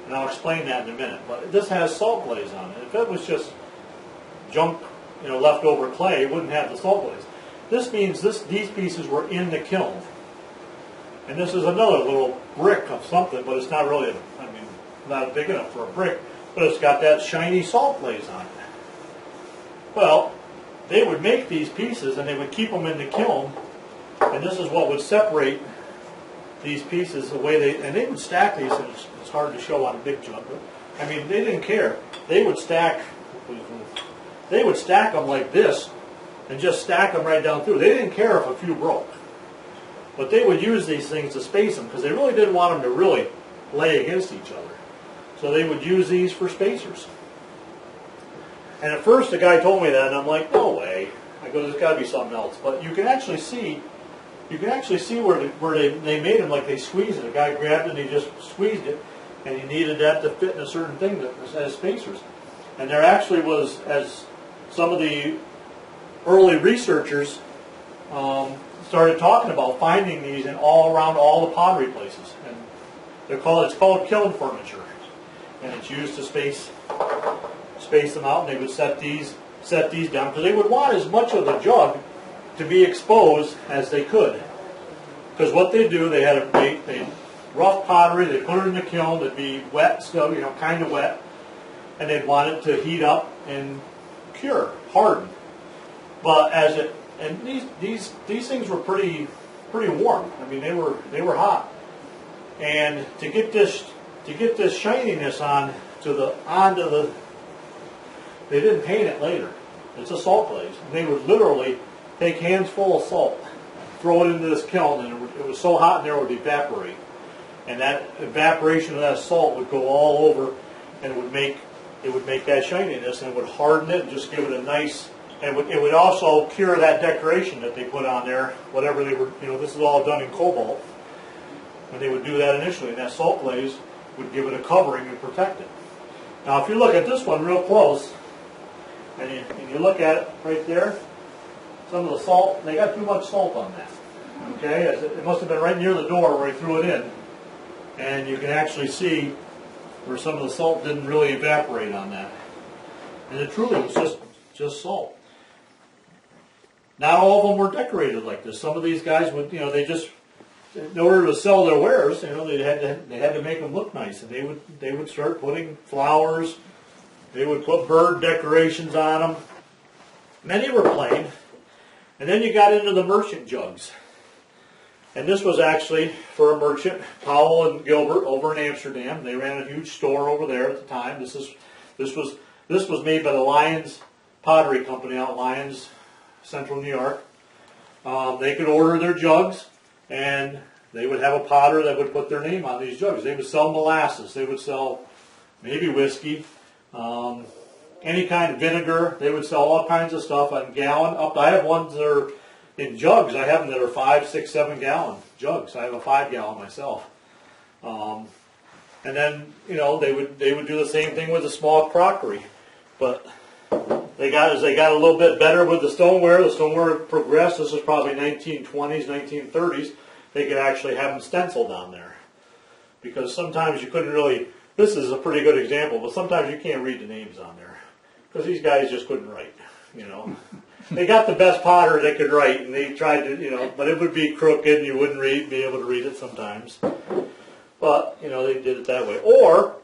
And I'll explain that in a minute. But this has salt glaze on it. If it was just junk, leftover clay, it wouldn't have the salt glaze. This means these pieces were in the kiln. And this is another little brick of something, but it's not really, not big enough for a brick, but it's got that shiny salt glaze on it. Well, they would make these pieces and they would keep them in the kiln, and this is what would separate these pieces the way they would stack these, and it's hard to show on a big jug, but I mean, they didn't care. They would stack them like this and just stack them right down through. They didn't care if a few broke. But they would use these things to space them because they really didn't want them to really lay against each other. So they would use these for spacers. And at first the guy told me that, and I'm like, no way. I go, there's got to be something else. But you can actually see where they made them like they squeezed it. The guy grabbed it and he just squeezed it, and he needed that to fit in a certain thing as spacers. And there actually was, as some of the early researchers started talking about, finding these in all around all the pottery places, and it's called kiln furniture, and it's used to space them out. And they would set these down because they would want as much of the jug to be exposed as they could. Because what they do, they rough pottery, they put it in the kiln, it'd be wet still, kind of wet, and they'd want it to heat up and cure, harden. But these things were pretty warm. I mean, they were hot, and to get this shininess onto the, they didn't paint it later. It's a salt glaze. And they would literally take hands full of salt, throw it into this kiln, and it was so hot in there it would evaporate. And that evaporation of that salt would go all over, and it would make that shininess, and it would harden it and just give it a nice. And it would also cure that decoration that they put on there, whatever they were. This is all done in cobalt. When they would do that initially, and that salt glaze would give it a covering and protect it. Now, if you look at this one real close, and you look at it right there, some of the salt, they got too much salt on that. Okay, it must have been right near the door where he threw it in, and you can actually see where some of the salt didn't really evaporate on that, and it truly was just salt. Not all of them were decorated like this. Some of these guys would, they just, in order to sell their wares, they had to make them look nice, and they would start putting flowers. They would put bird decorations on them. Many were plain, and then you got into the merchant jugs, and this was actually for a merchant, Powell and Gilbert over in Amsterdam. They ran a huge store over there at the time. This was made by the Lyons Pottery Company out in Lyons, Central New York. They could order their jugs, and they would have a potter that would put their name on these jugs. They would sell molasses. They would sell maybe whiskey, any kind of vinegar. They would sell all kinds of stuff on gallon. I have ones that are in jugs. I have them that are 5, 6, 7 gallon jugs. I have a 5 gallon myself. And then they would do the same thing with the small crockery, but they got a little bit better with the stoneware. The stoneware progressed. This was probably 1920s, 1930s. They could actually have them stenciled on there, because sometimes you couldn't really. This is a pretty good example, but sometimes you can't read the names on there because these guys just couldn't write. They got the best potter that could write, and they tried to, but it would be crooked, and you wouldn't be able to read it sometimes. But they did it that way, or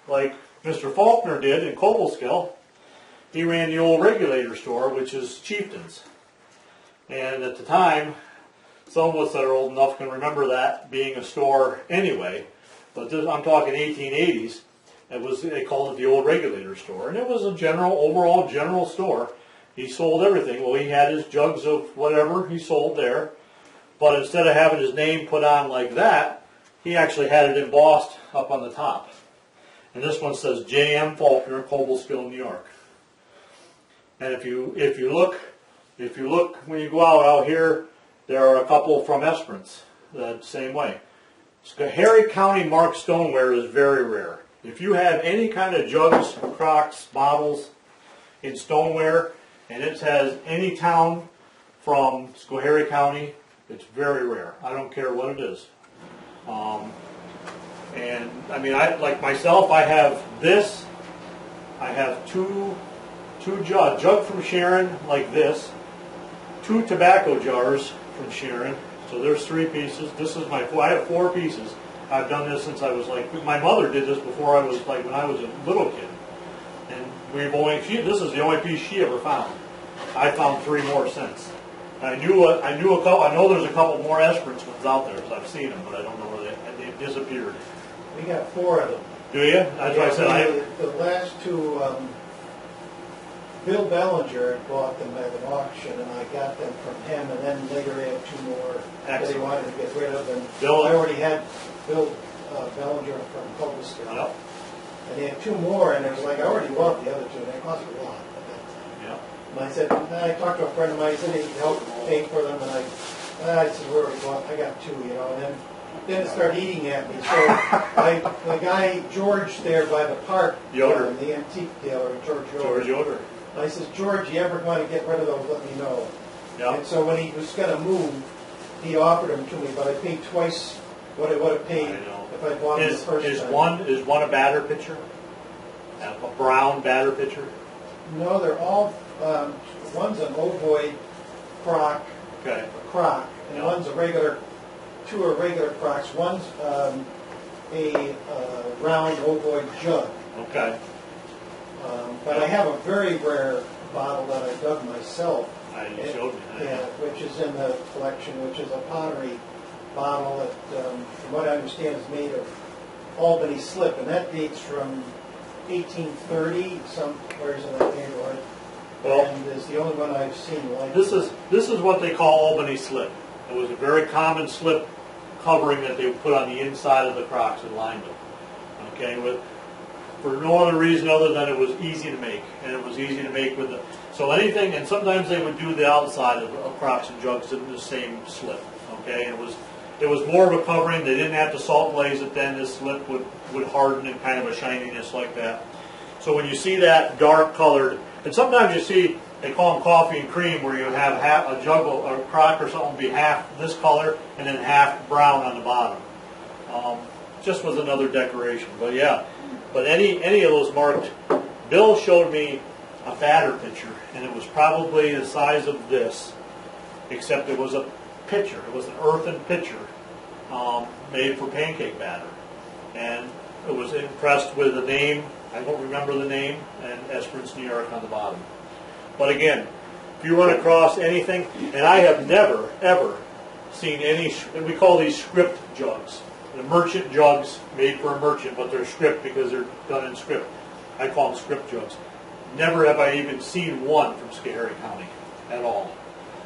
like Mr. Faulkner did in Cobleskill. He ran the old regulator store, which is Chieftain's. And at the time, some of us that are old enough can remember that being a store anyway. But I'm talking 1880s. They called it the old regulator store. And it was a overall general store. He sold everything. Well, he had his jugs of whatever he sold there. But instead of having his name put on like that, he actually had it embossed up on the top. And this one says J.M. Faulkner, Cobleskill, New York. And if you look when you go out here, there are a couple from Esperance the same way. Schoharie County marked stoneware is very rare. If you have any kind of jugs, crocks, bottles in stoneware, and it has any town from Schoharie County, it's very rare. I don't care what it is. And I mean, like myself, I have this. I have two jug from Sharon like this, 2 tobacco jars from Sharon. So there's 3 pieces. This is I have 4 pieces. I've done this since I was my mother did this before I was when I was a little kid. And this is the only piece she ever found. I found 3 more since. I knew a couple. I know there's a couple more Esperance ones out there, because I've seen them, but I don't know where they've disappeared. We got 4 of them. Do you? That's what I said. The last 2, Bill Bellinger had bought them at an auction, and I got them from him, and then later he had 2 more that he Excellent. wanted to get rid of. And Bill- I already had Bill Bellinger from Cobblestone. Yep. And he had 2 more, and it was like, I already bought the other 2, and they cost a lot. Yep. And I said, I talked to a friend of mine, he said he'd help pay for them, and I said, where are we going? I got 2, and then it started eating at me. So the guy, George, there by the park, Yoder. the antique dealer, George Yoder. George Yoder. I says, George, you ever want to get rid of those, let me know. Yeah. And so when he was going to move, he offered them to me, but I paid twice what I would have paid I know. if I bought them the first Is time. one a batter pitcher? A brown batter pitcher? No, they're all, one's an ovoid crock, Okay. and Yeah. one's a regular, 2 are regular crocks. One's a round ovoid jug. Okay. But I have a very rare bottle that I dug myself. You showed me that. Yeah, which is in the collection, which is a pottery bottle that, from what I understand, is made of Albany slip, and that dates from 1830, somewheres in that neighborhood. Well- And is the only one I've seen like This is what they call Albany slip. It was a very common slip covering that they would put on the inside of the crocks and lined them. Okay, for no other reason other than it was easy to make, and it was easy to make with the. So anything, and sometimes they would do the outside of crocks and jugs in the same slip. Okay, it was more of a covering. They didn't have to salt glaze it. Then this slip would harden and kind of a shininess like that. So when you see that dark colored, and sometimes you see, they call them coffee and cream, where you have half a jug or a crock or something be half this color and then half brown on the bottom. Just was another decoration, but yeah. But any of those marked, Bill showed me a batter pitcher, and it was probably the size of this, except it was a pitcher. It was an earthen pitcher made for pancake batter, and it was impressed with the name. I don't remember the name, and Esperance, New York on the bottom. But again, if you run across anything, and I have never, ever seen any, we call these script jugs. The merchant jugs made for a merchant, but they're script because they're done in script. I call them script jugs. Never have I even seen one from Schoharie County at all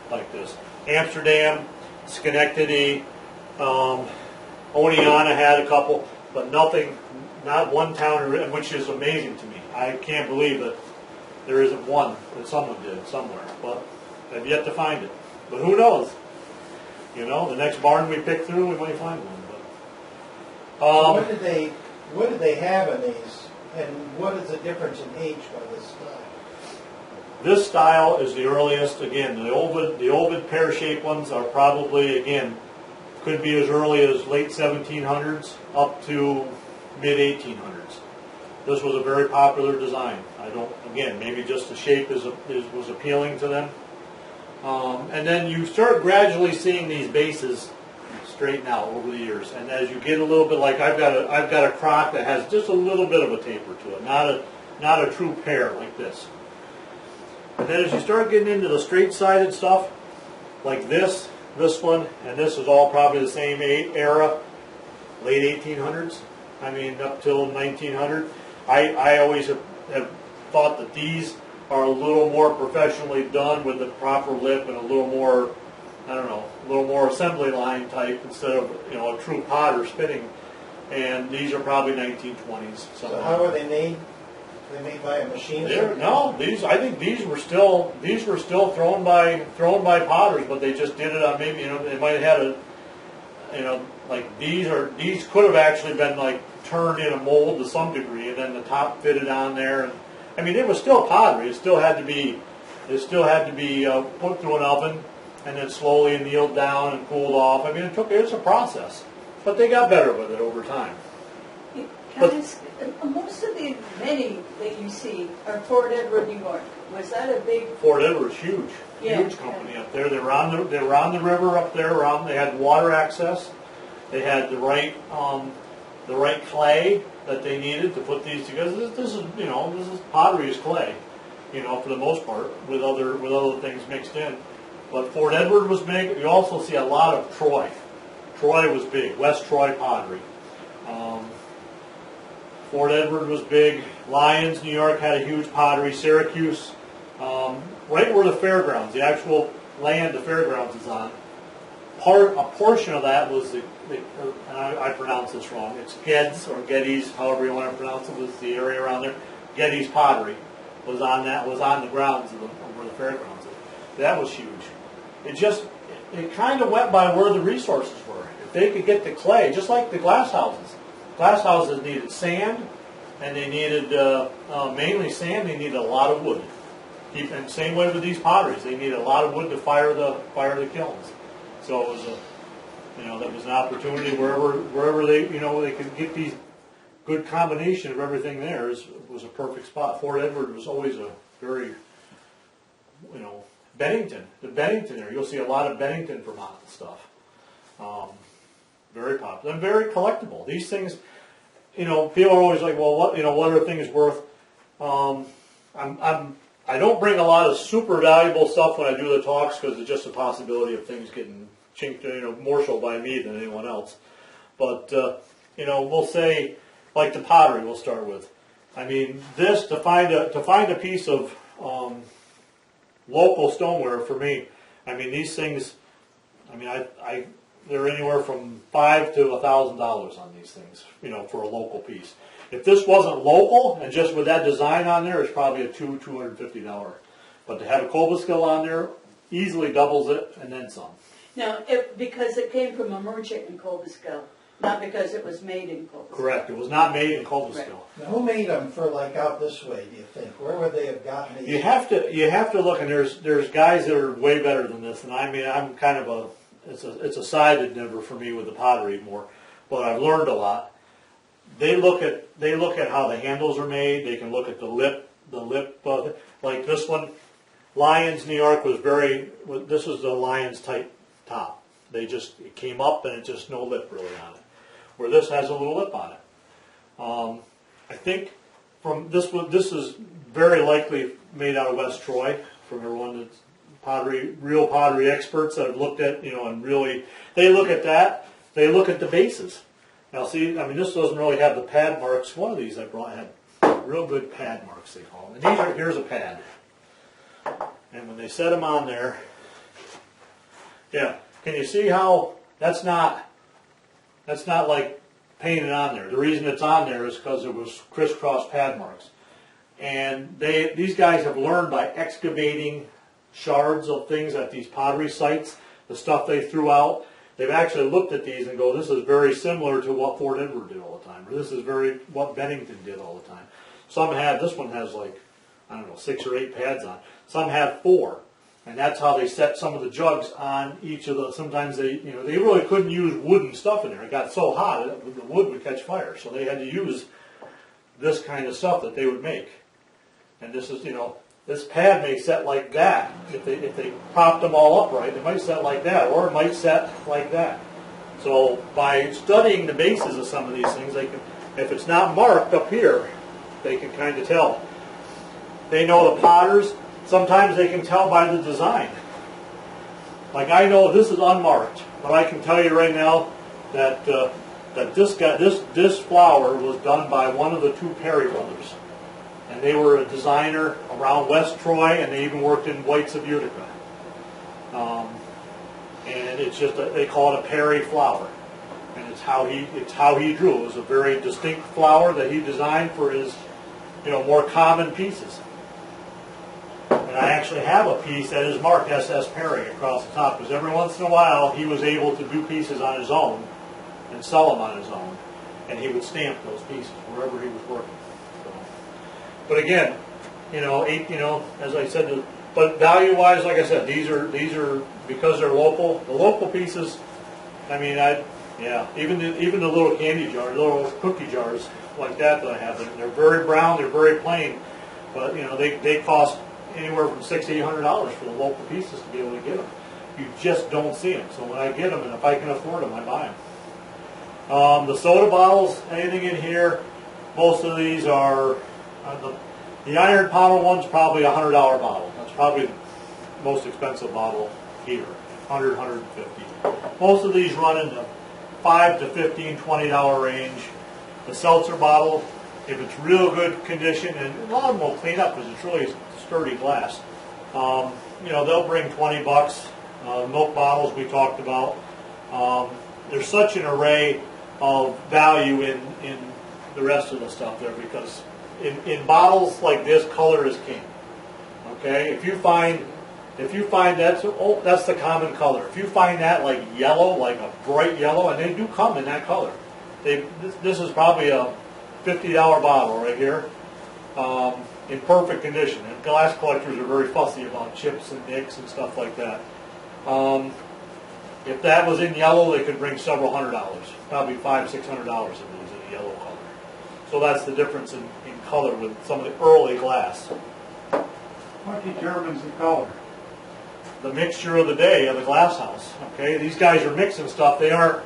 like this. Amsterdam, Schenectady, Oneonta had a couple, but nothing, not one town, which is amazing to me. I can't believe that there isn't one that someone did somewhere, but I've yet to find it. But who knows? You know, the next barn we pick through, we might find one. what did they have in these, and what is the difference in age by this style? This style is the earliest. Again, the Ovid pear-shaped ones are probably, again, could be as early as late 1700s up to mid 1800s. This was a very popular design. Again, maybe just the shape was appealing to them. And then you start gradually seeing these bases straighten out over the years. And as you get a little bit, like I've got a crock that has just a little bit of a taper to it, not a true pear like this. And then as you start getting into the straight-sided stuff, like this one, and this is all probably the same era, late 1800s. I mean, up till 1900. I always have thought that these are a little more professionally done with the proper lip and a little more, I don't know, a little more assembly line type instead of, a true potter spinning. And these are probably 1920s. So how were they made? Were they made by a machine? No, I think these were still thrown by potters, but they just did it on maybe, they might have had like these could have actually been like turned in a mold to some degree, and then the top fitted on there. And I mean, it was still pottery. It still had to be put through an oven and then slowly annealed down and cooled off. I mean, it's a process, but they got better with it over time. Guys, most of the many that you see are Fort Edward, New York. Was that a big? Fort Edward was huge, Yeah. huge company up there. They were on the river up there. They had water access. They had the right clay that they needed to put these together. This is pottery is clay, for the most part, with other things mixed in. But Fort Edward was big. You also see a lot of Troy. Troy was big. West Troy pottery. Fort Edward was big. Lyons, New York had a huge pottery. Syracuse, right where the fairgrounds, the actual land the fairgrounds is on. A portion of that was and I pronounce this wrong. It's Geddes or Geddes, however you want to pronounce it, was the area around there. Geddes pottery was on the grounds of where the fairgrounds is. That was huge. It kind of went by where the resources were. If they could get the clay, just like the glass houses. Glass houses needed sand, and they needed mainly sand. They needed a lot of wood. And same way with these potteries, they needed a lot of wood to fire the kilns. So it was that was an opportunity wherever they could get these good combination of everything there was a perfect spot. Fort Edward was always a very Bennington, the Bennington area. You'll see a lot of Bennington, Vermont stuff. Very popular and very collectible. These things, people are always like, well, what are things worth? I don't bring a lot of super valuable stuff when I do the talks because it's just a possibility of things getting chinked, more so by me than anyone else. But we'll say, like the pottery, we'll start with. I mean, this to find a piece of local stoneware for me. I mean, these things. I mean, they're anywhere from $500 to $1,000 on these things, for a local piece. If this wasn't local and just with that design on there, it's probably a $250. But to have a Cobleskill on there easily doubles it and then some. Now, because it came from a merchant in Cobleskill, not because it was made in Cobleskill. Correct. It was not made in Cobleskill. Right. Now, who made them for out this way, do you think? Where would they have gotten these? You have to look, and there's guys that are way better than this. And I mean, I'm kind of it's a side endeavor for me with the pottery more, but I've learned a lot. They look at how the handles are made. They can look at the lip, like this one. Lyons, New York this was the Lyons type top. It came up and it's just no lip really on it. Where this has a little lip on it. I think this is very likely made out of West Troy from everyone that's real pottery experts that have looked at, and really, they look at that. They look at the bases. Now, see, I mean, this doesn't really have the pad marks. One of these I brought had real good pad marks, they call them. And here's a pad. And when they set them on there, yeah, can you see how that's not like painted on there? The reason it's on there is because it was crisscross pad marks. And these guys have learned by excavating shards of things at these pottery sites, the stuff they threw out. They've actually looked at these and go, this is very similar to what Fort Edward did all the time, or this is what Bennington did all the time. This one has 6 or 8 pads on. Some have 4, and that's how they set some of the jugs on each of the. Sometimes they really couldn't use wooden stuff in there. It got so hot the wood would catch fire, so they had to use this kind of stuff that they would make. And this is, this pad may set like that. If they propped them all upright, it might set like that, or it might set like that. So by studying the bases of some of these things, they can, if it's not marked up here, they can kind of tell. They know the potters. Sometimes they can tell by the design. Like I know this is unmarked, but I can tell you right now that this flower was done by one of the 2 Perry brothers. And they were a designer around West Troy, and they even worked in Whites of Utica. And it's just they call it a Perry flower, and it's how he drew. It was a very distinct flower that he designed for his more common pieces. And I actually have a piece that is marked SS Perry across the top, because every once in a while he was able to do pieces on his own and sell them on his own, and he would stamp those pieces wherever he was working. But again, as I said, but value-wise, like I said, these are because they're local. The local pieces, I mean, even the little candy jars, little cookie jars like that I have, they're very brown, they're very plain, but they cost anywhere from $600 to $800 for the local pieces to be able to get them. You just don't see them. So when I get them, and if I can afford them, I buy them. The soda bottles, anything in here, most of these are. The iron power one's probably a $100 bottle. That's probably the most expensive bottle here, 100, 150. Most of these run in the $5 to $15, $20 range. The seltzer bottle, if it's real good condition, and a lot of them will clean up because it's really sturdy glass. They'll bring 20 bucks. Milk bottles we talked about. There's such an array of value in the rest of the stuff there, because in bottles like this, color is king. Okay, if you find that's the common color. If you find that like yellow, like a bright yellow, and they do come in that color. This is probably a $50 bottle right here, in perfect condition. And glass collectors are very fussy about chips and nicks and stuff like that. If that was in yellow, they could bring several $100s, probably $500, $600 if it was in a yellow color. So that's the difference in color with some of the early glass. What determines the color? The mixture of the day of the glass house. Okay, these guys are mixing stuff. They aren't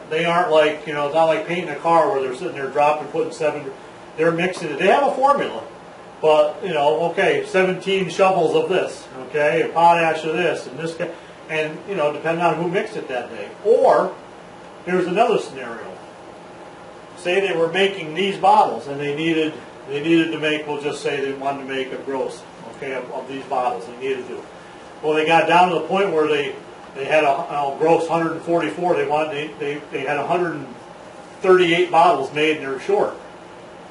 like, it's not like painting a car where they're sitting there dropping, putting 7. They're mixing it. They have a formula, but 17 shovels of this. Okay, a potash of this and this, and depending on who mixed it that day. Or here's another scenario. Say they were making these bottles and they needed to make. We'll just say they wanted to make a gross. Okay, of these bottles they needed to. Well, they got down to the point where they had a gross 144. They had 138 bottles made and they're short,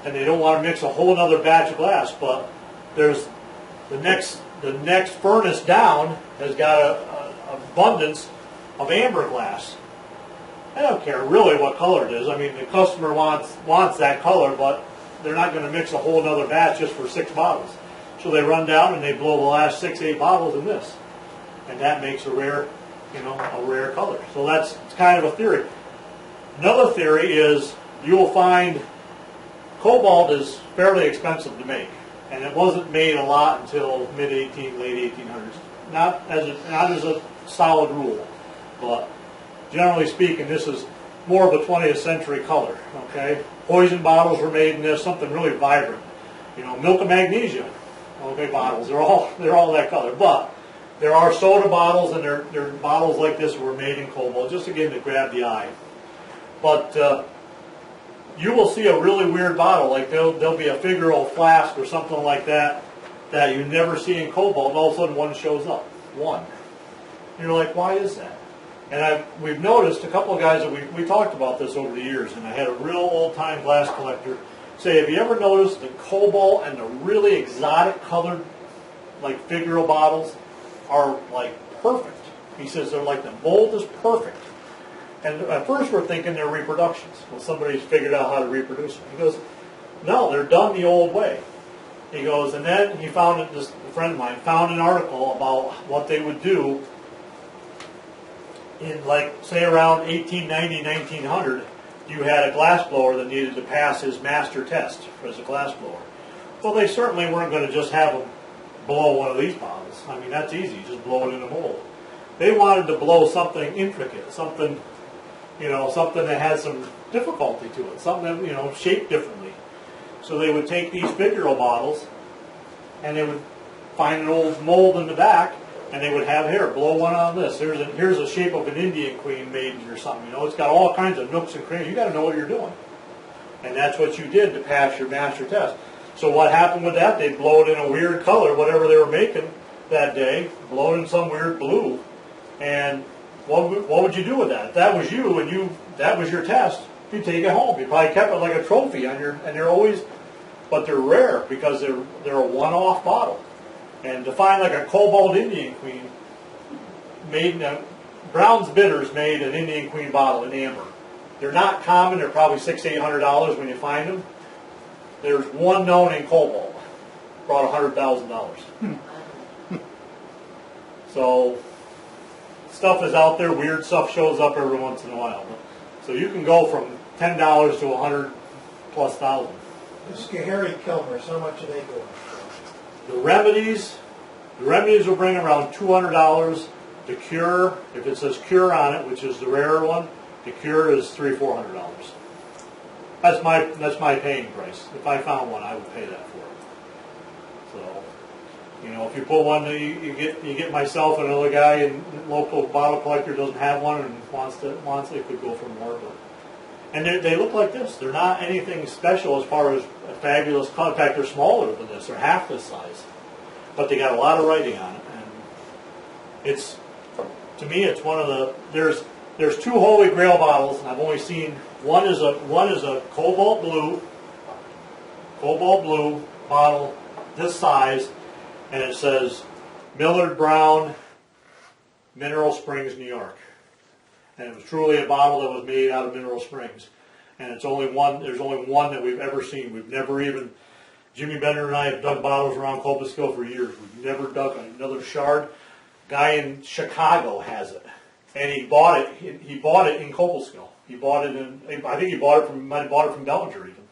and they don't want to mix a whole other batch of glass. But there's the next furnace down has got a abundance of amber glass. I don't care really what color it is. I mean, the customer wants that color, but they're not going to mix a whole other batch just for 6 bottles. So they run down and they blow the last 6, 8 bottles in this, and that makes a rare color. So it's kind of a theory. Another theory is you will find cobalt is fairly expensive to make, and it wasn't made a lot until late 1800s. Not as a solid rule, but generally speaking, this is more of a 20th century color. Okay, poison bottles were made in this, something really vibrant. Milk of magnesia. Okay, bottles. They're all that color. But there are soda bottles, and they're bottles like this were made in cobalt, just again to grab the eye. But you will see a really weird bottle, like there'll be a Figaro flask or something like that you never see in cobalt, and all of a sudden one shows up. One. And you're like, why is that? And we've noticed a couple of guys that we talked about this over the years, and I had a real old-time glass collector say, have you ever noticed the cobalt and the really exotic colored, like Figaro bottles, are like perfect? He says they're like the mold is perfect. And at first we're thinking they're reproductions. Well, somebody's figured out how to reproduce them. He goes, no, they're done the old way. He goes, and then he found it. This friend of mine found an article about what they would do in, like, say around 1890, 1900. You had a glass blower that needed to pass his master test as a glass blower. Well, they certainly weren't going to just have him blow one of these bottles. I mean, that's easy. Just blow it in a mold. They wanted to blow something intricate, something that had some difficulty to it, something that, shaped differently. So they would take these Figaro bottles, and they would find an old mold in the back, and they would have here, blow one on this. Here's a shape of an Indian queen made or something. It's got all kinds of nooks and crannies. You got to know what you're doing, and that's what you did to pass your master test. So what happened with that? They'd blow it in a weird color, whatever they were making that day. Blow it in some weird blue, and what would you do with that? If that was you and that was your test, you'd take it home. You probably kept it like a trophy and they're always, but they're rare because they're a one-off bottle. And to find like a cobalt Indian Queen, Brown's Bitters made an Indian Queen bottle in amber. They're not common. They're probably $600, $800 when you find them. There's one known in cobalt, brought $100,000. So stuff is out there. Weird stuff shows up every once in a while. So you can go from $10 to $100,000+. The Schoharie Kilmers, how much are they going? The remedies will bring around $200. The Cure, if it says Cure on it, which is the rarer one, the Cure is $300-400. That's my paying price. If I found one, I would pay that for it. So You know, if you put one, you get myself and another guy, and local bottle collector doesn't have one and wants it could go for more. But and they look like this. They're not anything special as far as a fabulous color. In fact, they're smaller than this. They're half this size, but they got a lot of writing on it. And it's, to me, it's one of the there's two Holy Grail bottles, and I've only seen one is a cobalt blue bottle this size, and it says Millard Brown, Mineral Springs, New York. And it was truly a bottle that was made out of Mineral Springs. And it's only one. There's only one that we've ever seen. We've never even, Jimmy Bender and I have dug bottles around Cobleskill for years. We've never dug another shard. Guy in Chicago has it, and he bought it. He bought it in Cobleskill. He bought it in. I think he might have bought it from Bellinger even.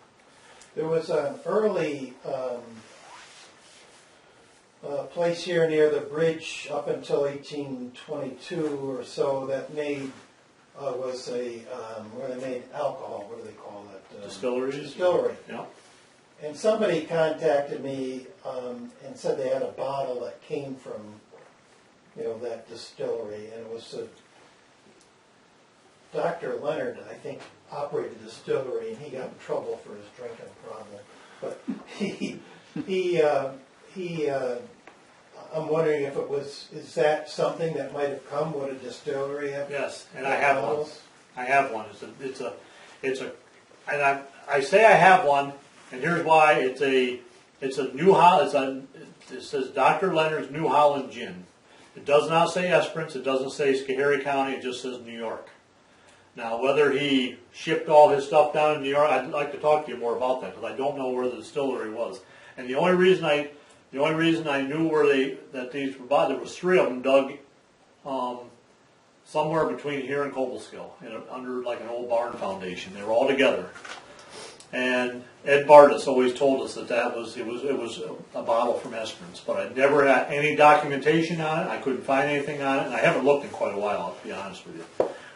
There was an early place here near the bridge up until 1822 or so that made was a where they made alcohol. What do they call it? Distilleries. Distillery. Yeah. And somebody contacted me and said they had a bottle that came from, that distillery, and it was Dr. Leonard, I think, operated the distillery, and he got in trouble for his drinking problem. But I'm wondering if is that something that might have come? Would a distillery have? Yes, and I have one. I have one. And I say I have one, and here's why. It's a New Holland. It says Dr. Leonard's New Holland Gin. It does not say Esperance. It doesn't say Schoharie County. It just says New York. Now, whether he shipped all his stuff down in New York, I'd like to talk to you more about that because I don't know where the distillery was. And the only reason I knew that these were bought, there was three of them dug somewhere between here and Cobleskill, under like an old barn foundation. They were all together. And Ed Bardis always told us that was a bottle from Esperance, but I never had any documentation on it. I couldn't find anything on it, and I haven't looked in quite a while, to be honest with you.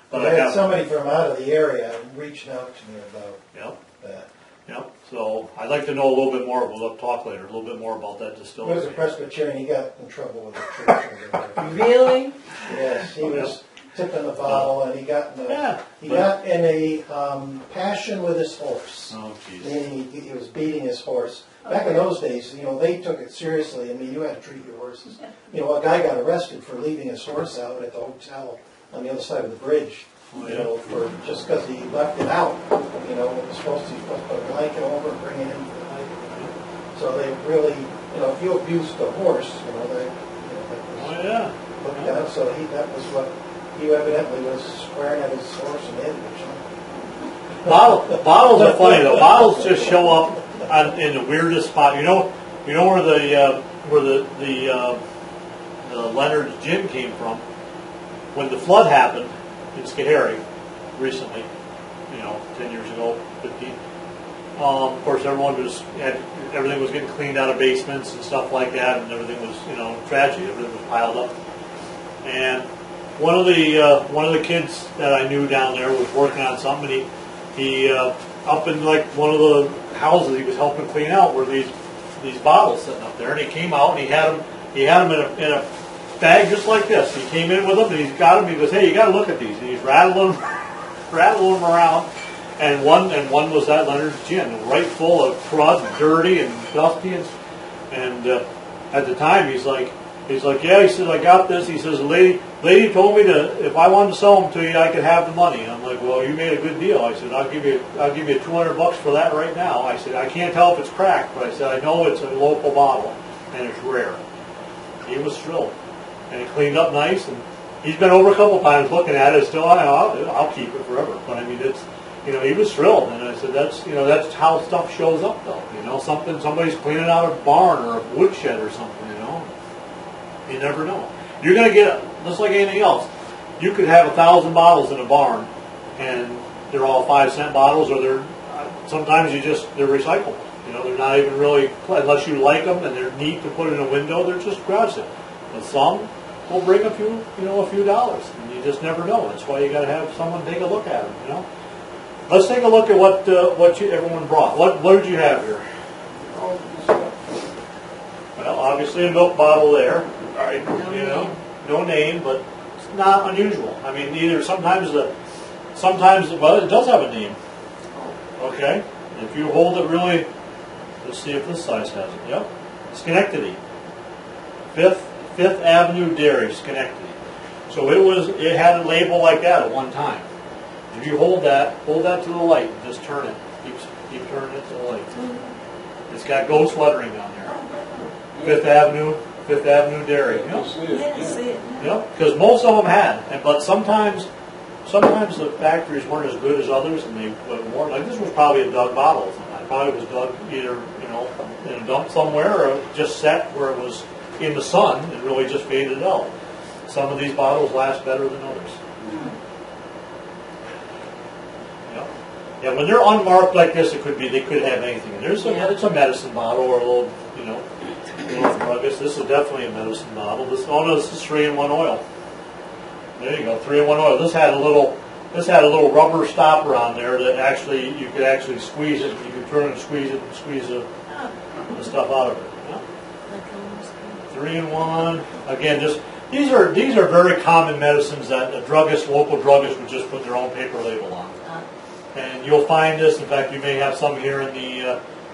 But I had somebody from out of the area reaching out to me about that. Yep. So I'd like to know a little bit more. We'll talk later. A little bit more about that He distillery. was a Presbyterian. He got in trouble with the church over there. Really? Yes, he was tipping the bottle, and he got in a passion with his horse. Oh, jeez. He was beating his horse. Back in those days, they took it seriously. I mean, you had to treat your horses. A guy got arrested for leaving his horse out at the hotel on the other side of the bridge. For just because he left it out. It was supposed to put a blanket over and bring it in for the night. So they really, if you abused the horse, that was looked down. So that was what he evidently was swearing at his horse and hit it or something. Bottles are funny though. Bottles just show up in the weirdest spot. You know where the Leonard's gin came from? When the flood happened in Schoharie recently, 10 years ago, 15. Of course, everything was getting cleaned out of basements and stuff like that, and everything was, tragedy. Everything was piled up. And one of the kids that I knew down there was working on something. And he up in like one of the houses he was helping clean out were these bottles sitting up there, and he came out and he had them in a bag just like this. He came in with them and he's got them. He goes, "Hey, you got to look at these." And he's rattling them around. And one was that Leonard's gin, right full of crud, and dirty and dusty. And at the time, he's like, "Yeah," he said, "I got this." He says, "The lady told me if I wanted to sell them to you, I could have the money." And I'm like, "Well, you made a good deal." I said, "I'll give you $200 for that right now." I said, "I can't tell if it's cracked, but I said I know it's a local bottle and it's rare." He was thrilled. And it cleaned up nice, and he's been over a couple times looking at it. Still, I'll keep it forever. But I mean, it's he was thrilled, and I said that's how stuff shows up, though. Somebody's cleaning out a barn or a woodshed or something. You never know. You're gonna get just like anything else. You could have 1,000 bottles in a barn, and they're all 5-cent bottles, or sometimes they're recyclable. They're not even really, unless you like them and they're neat to put in a window. They're just garage sale. But some will bring a few dollars, and you just never know. That's why you got to have someone take a look at them. Let's take a look at what everyone brought. What did you have here? Well, obviously a milk bottle there, right? No name, but it's not unusual. I mean, sometimes well, it does have a name. Okay, if you hold it really, let's see if this size has it. Yep, Schenectady, Fifth Avenue Dairy, Schenectady. So it had a label like that at one time. If you hold that to the light, just turn it. Keep turning it to the light. It's got ghost lettering on there. Fifth Avenue Dairy. Yep. Yeah, see it. Yep. Because most of them had, but sometimes the factories weren't as good as others, and they weren't. Like this was probably a dug bottle. It probably was dug either in a dump somewhere or just set where it was in the sun and really just faded out. Some of these bottles last better than others. Yeah, when they're unmarked like this, they could have anything. It's a medicine bottle or a little, little druggist. This is definitely a medicine bottle. This is 3-in-1 oil. There you go, 3-in-1 oil. This had a little rubber stopper on there that you could actually squeeze it. You could turn and squeeze it and squeeze the stuff out of it. Yeah. 3-in-1. Again, these are very common medicines that local druggists would just put their own paper label on. And you'll find this. In fact, you may have some here in the.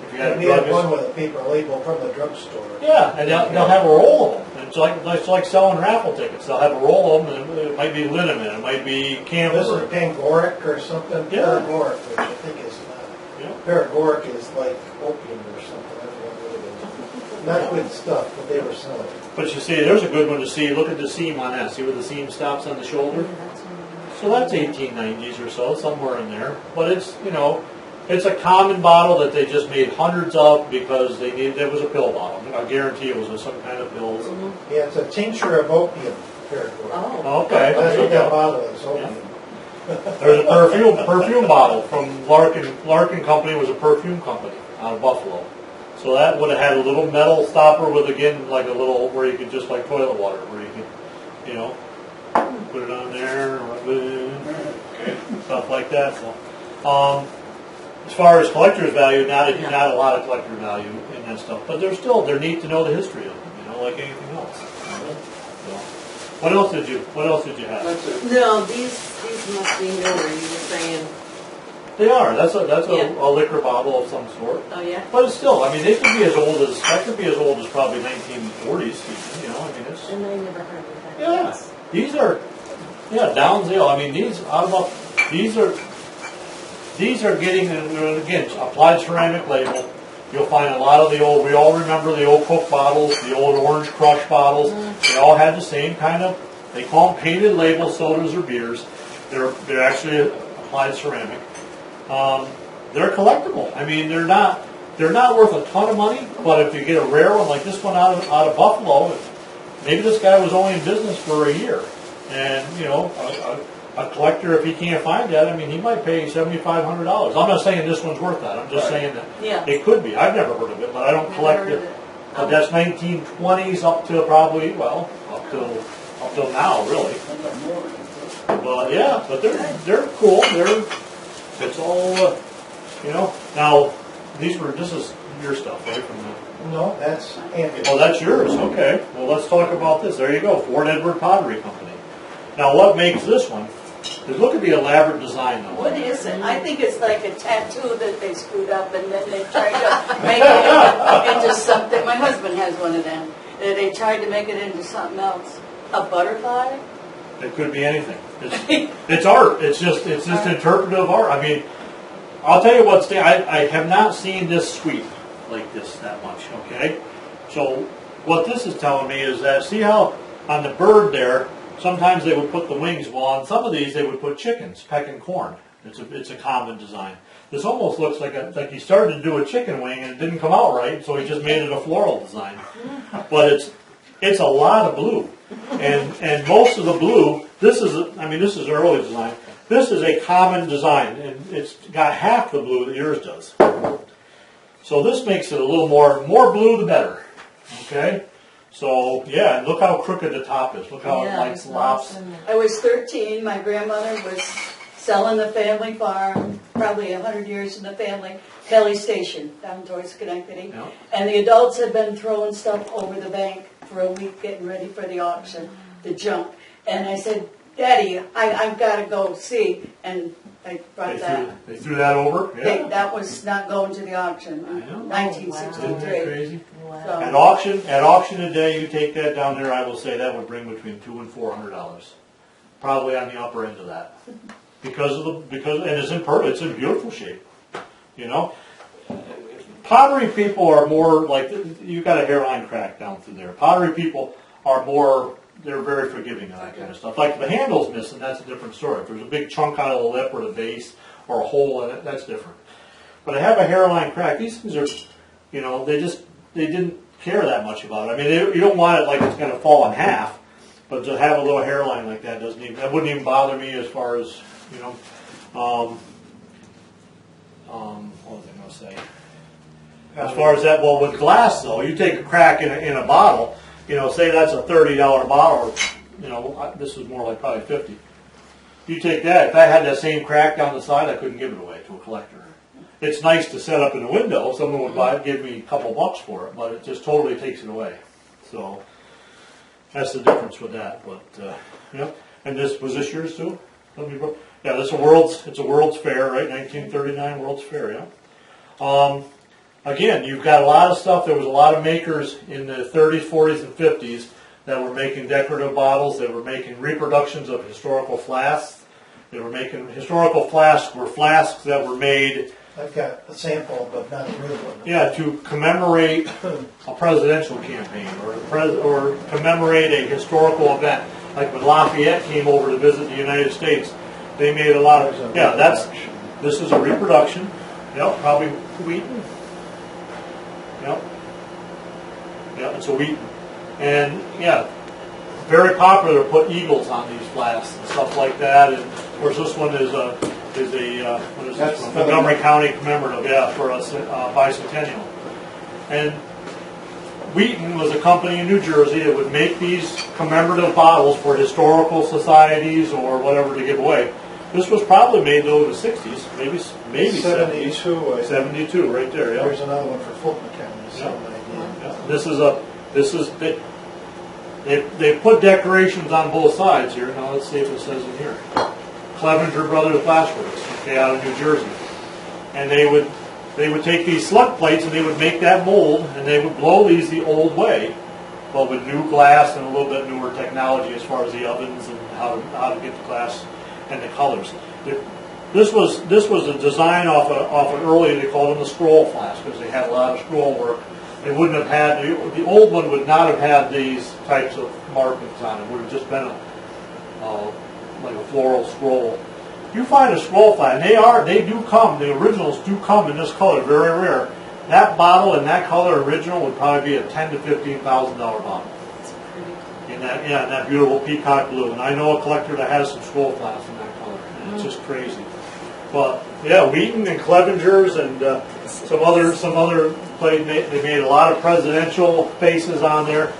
If you had a We have druggist. one with a paper label from the drugstore. Yeah, and they'll have a roll of them. It's like selling raffle tickets. They'll have a roll of them, and it might be liniment, it might be camphor. This is Pangoric or something. Yeah. Paragoric, which I think is not. Paragoric is like opium or something. I don't know what it is. Not good stuff, but they were selling it. But you see, there's a good one to see. Look at the seam on that. See where the seam stops on the shoulder? So that's 1890s or so, somewhere in there. But it's a common bottle that they just made hundreds of because it was a pill bottle. I guarantee it was some kind of pills. Mm-hmm. Yeah, it's a tincture of opium. Paragoric. Oh. Okay. That's what that bottle is, opium. There's a perfume bottle from Larkin. Larkin Company was a perfume company out of Buffalo. So that would have had a little metal stopper with, again, like a little, where you could just like toilet water, where you could, put it on there, stuff like that. So, as far as collector's value, not a lot of collector value in that stuff, but they're neat to know the history of them, like anything else. So, what else did you have? No, these must be newer. You were saying. They are. That's a liquor bottle of some sort. Oh yeah. But it's still, they could be as old as probably 1940s. I mean, it's. And I never heard of that. Yeah. These are, Downs Ale. These are getting, again, applied ceramic label. You'll find a lot of the old. We all remember the old Coke bottles, the old Orange Crush bottles. They all had the same kind of. They call them painted label sodas or beers. They're actually applied ceramic. They're collectible. They're not worth a ton of money, but if you get a rare one like this one out of Buffalo, maybe this guy was only in business for a year, and a collector, if he can't find that, he might pay $7,500. I'm not saying this one's worth that. I'm just saying that it could be. I've never heard of it, but I don't collect it. But that's 1920s up to probably up till now, really. But they're cool. It's all Now this is your stuff, right? No, that's Andrew. Oh, that's yours. Okay. Well, let's talk about this. There you go. Fort Edward Pottery Company. Now, what makes this one? Is look at the elaborate design, though. What is it? I think it's like a tattoo that they screwed up and then they tried to make it into something. My husband has one of them. They tried to make it into something else. A butterfly? It could be anything. It's art. It's just interpretive art. I'll tell you what. I have not seen this sweep like this that much. Okay. So what this is telling me is that see how on the bird there. Sometimes they would put the wings. Well, on some of these they would put chickens pecking corn. It's a common design. This almost looks like he started to do a chicken wing and it didn't come out right, so he just made it a floral design. But it's a lot of blue, and most of the blue. This is early design. This is a common design, and it's got half the blue that yours does. So this makes it a little more blue the better. Okay. So, and look how crooked the top is. Look how it lops. I was 13. My grandmother was selling the family farm, probably 100 years in the family, Kelly Station down towards Schenectady. Yeah. And the adults had been throwing stuff over the bank for a week getting ready for the auction, the junk. And I said, Daddy, I've got to go see. And I brought that. They threw that over? Yeah. That was not going to the auction I in know. Isn't 1963. that crazy? So- At auction today, you take that down there, I will say that would bring between $200 and $400. Probably on the upper end of that. And it's in beautiful shape. You know? Pottery people are more like, you got a hairline crack down through there. Pottery people are more, they're very forgiving of that kind of stuff. Like if the handle's missing, that's a different story. If there's a big chunk out of the lip or the base or a hole in it, that's different. But I have a hairline crack. These things are, you know, they didn't care that much about it. I mean, you don't want it like it's going to fall in half, but to have a little hairline like that that wouldn't even bother me as far as, you know, what was I going to say? As far as that, well, with glass though, you take a crack in a bottle, you know, say that's a $30 bottle, or, you know, this was more like probably 50. You take that, if I had that same crack down the side, I couldn't give it away to a collector. It's nice to set up in the window, someone would buy it, give me a couple bucks for it, but it just totally takes it away. So, that's the difference with that, but, yeah. And was this yours too? Yeah, it's a World's Fair, right, 1939 World's Fair, yeah. Again, you've got a lot of stuff. There was a lot of makers in the 30s, 40s, and 50s that were making decorative bottles. They were making reproductions of historical flasks. They were making historical flasks were flasks that were made. I've got a sample, but not a real one. Yeah, to commemorate a presidential campaign or commemorate a historical event. Like when Lafayette came over to visit the United States, they made a lot of. Yeah, this is a reproduction. Yep, probably Wheaton. Yep. Yeah, it's a Wheaton. And yeah, very popular to put eagles on these flasks and stuff like that. And of course, this one is a what is this one? Montgomery County commemorative, yeah, for a bicentennial. And Wheaton was a company in New Jersey that would make these commemorative bottles for historical societies or whatever to give away. This was probably made though in the 60s, maybe 72. 70s. 72, right there. Yeah. There's another one for Fulton County. So They put decorations on both sides here. Now let's see if it says in here. Clevenger Brothers Glassworks, okay, out of New Jersey, and they would take these slug plates and they would make that mold and they would blow these the old way, but with new glass and a little bit newer technology as far as the ovens and how to get the glass and the colors. This was a design off an early, they called them the scroll flask because they had a lot of scroll work. They wouldn't have had, the old one would not have had these types of markings on it. It would have just been like a floral scroll. You find a scroll flask, and they do come, the originals do come in this color, very rare. That bottle in that color original would probably be a $10,000 to $15,000 bottle. In that beautiful peacock blue. And I know a collector that has some scroll flasks in that color. And it's just crazy. But yeah, Wheaton and Clevenger's and some other they made a lot of presidential faces on there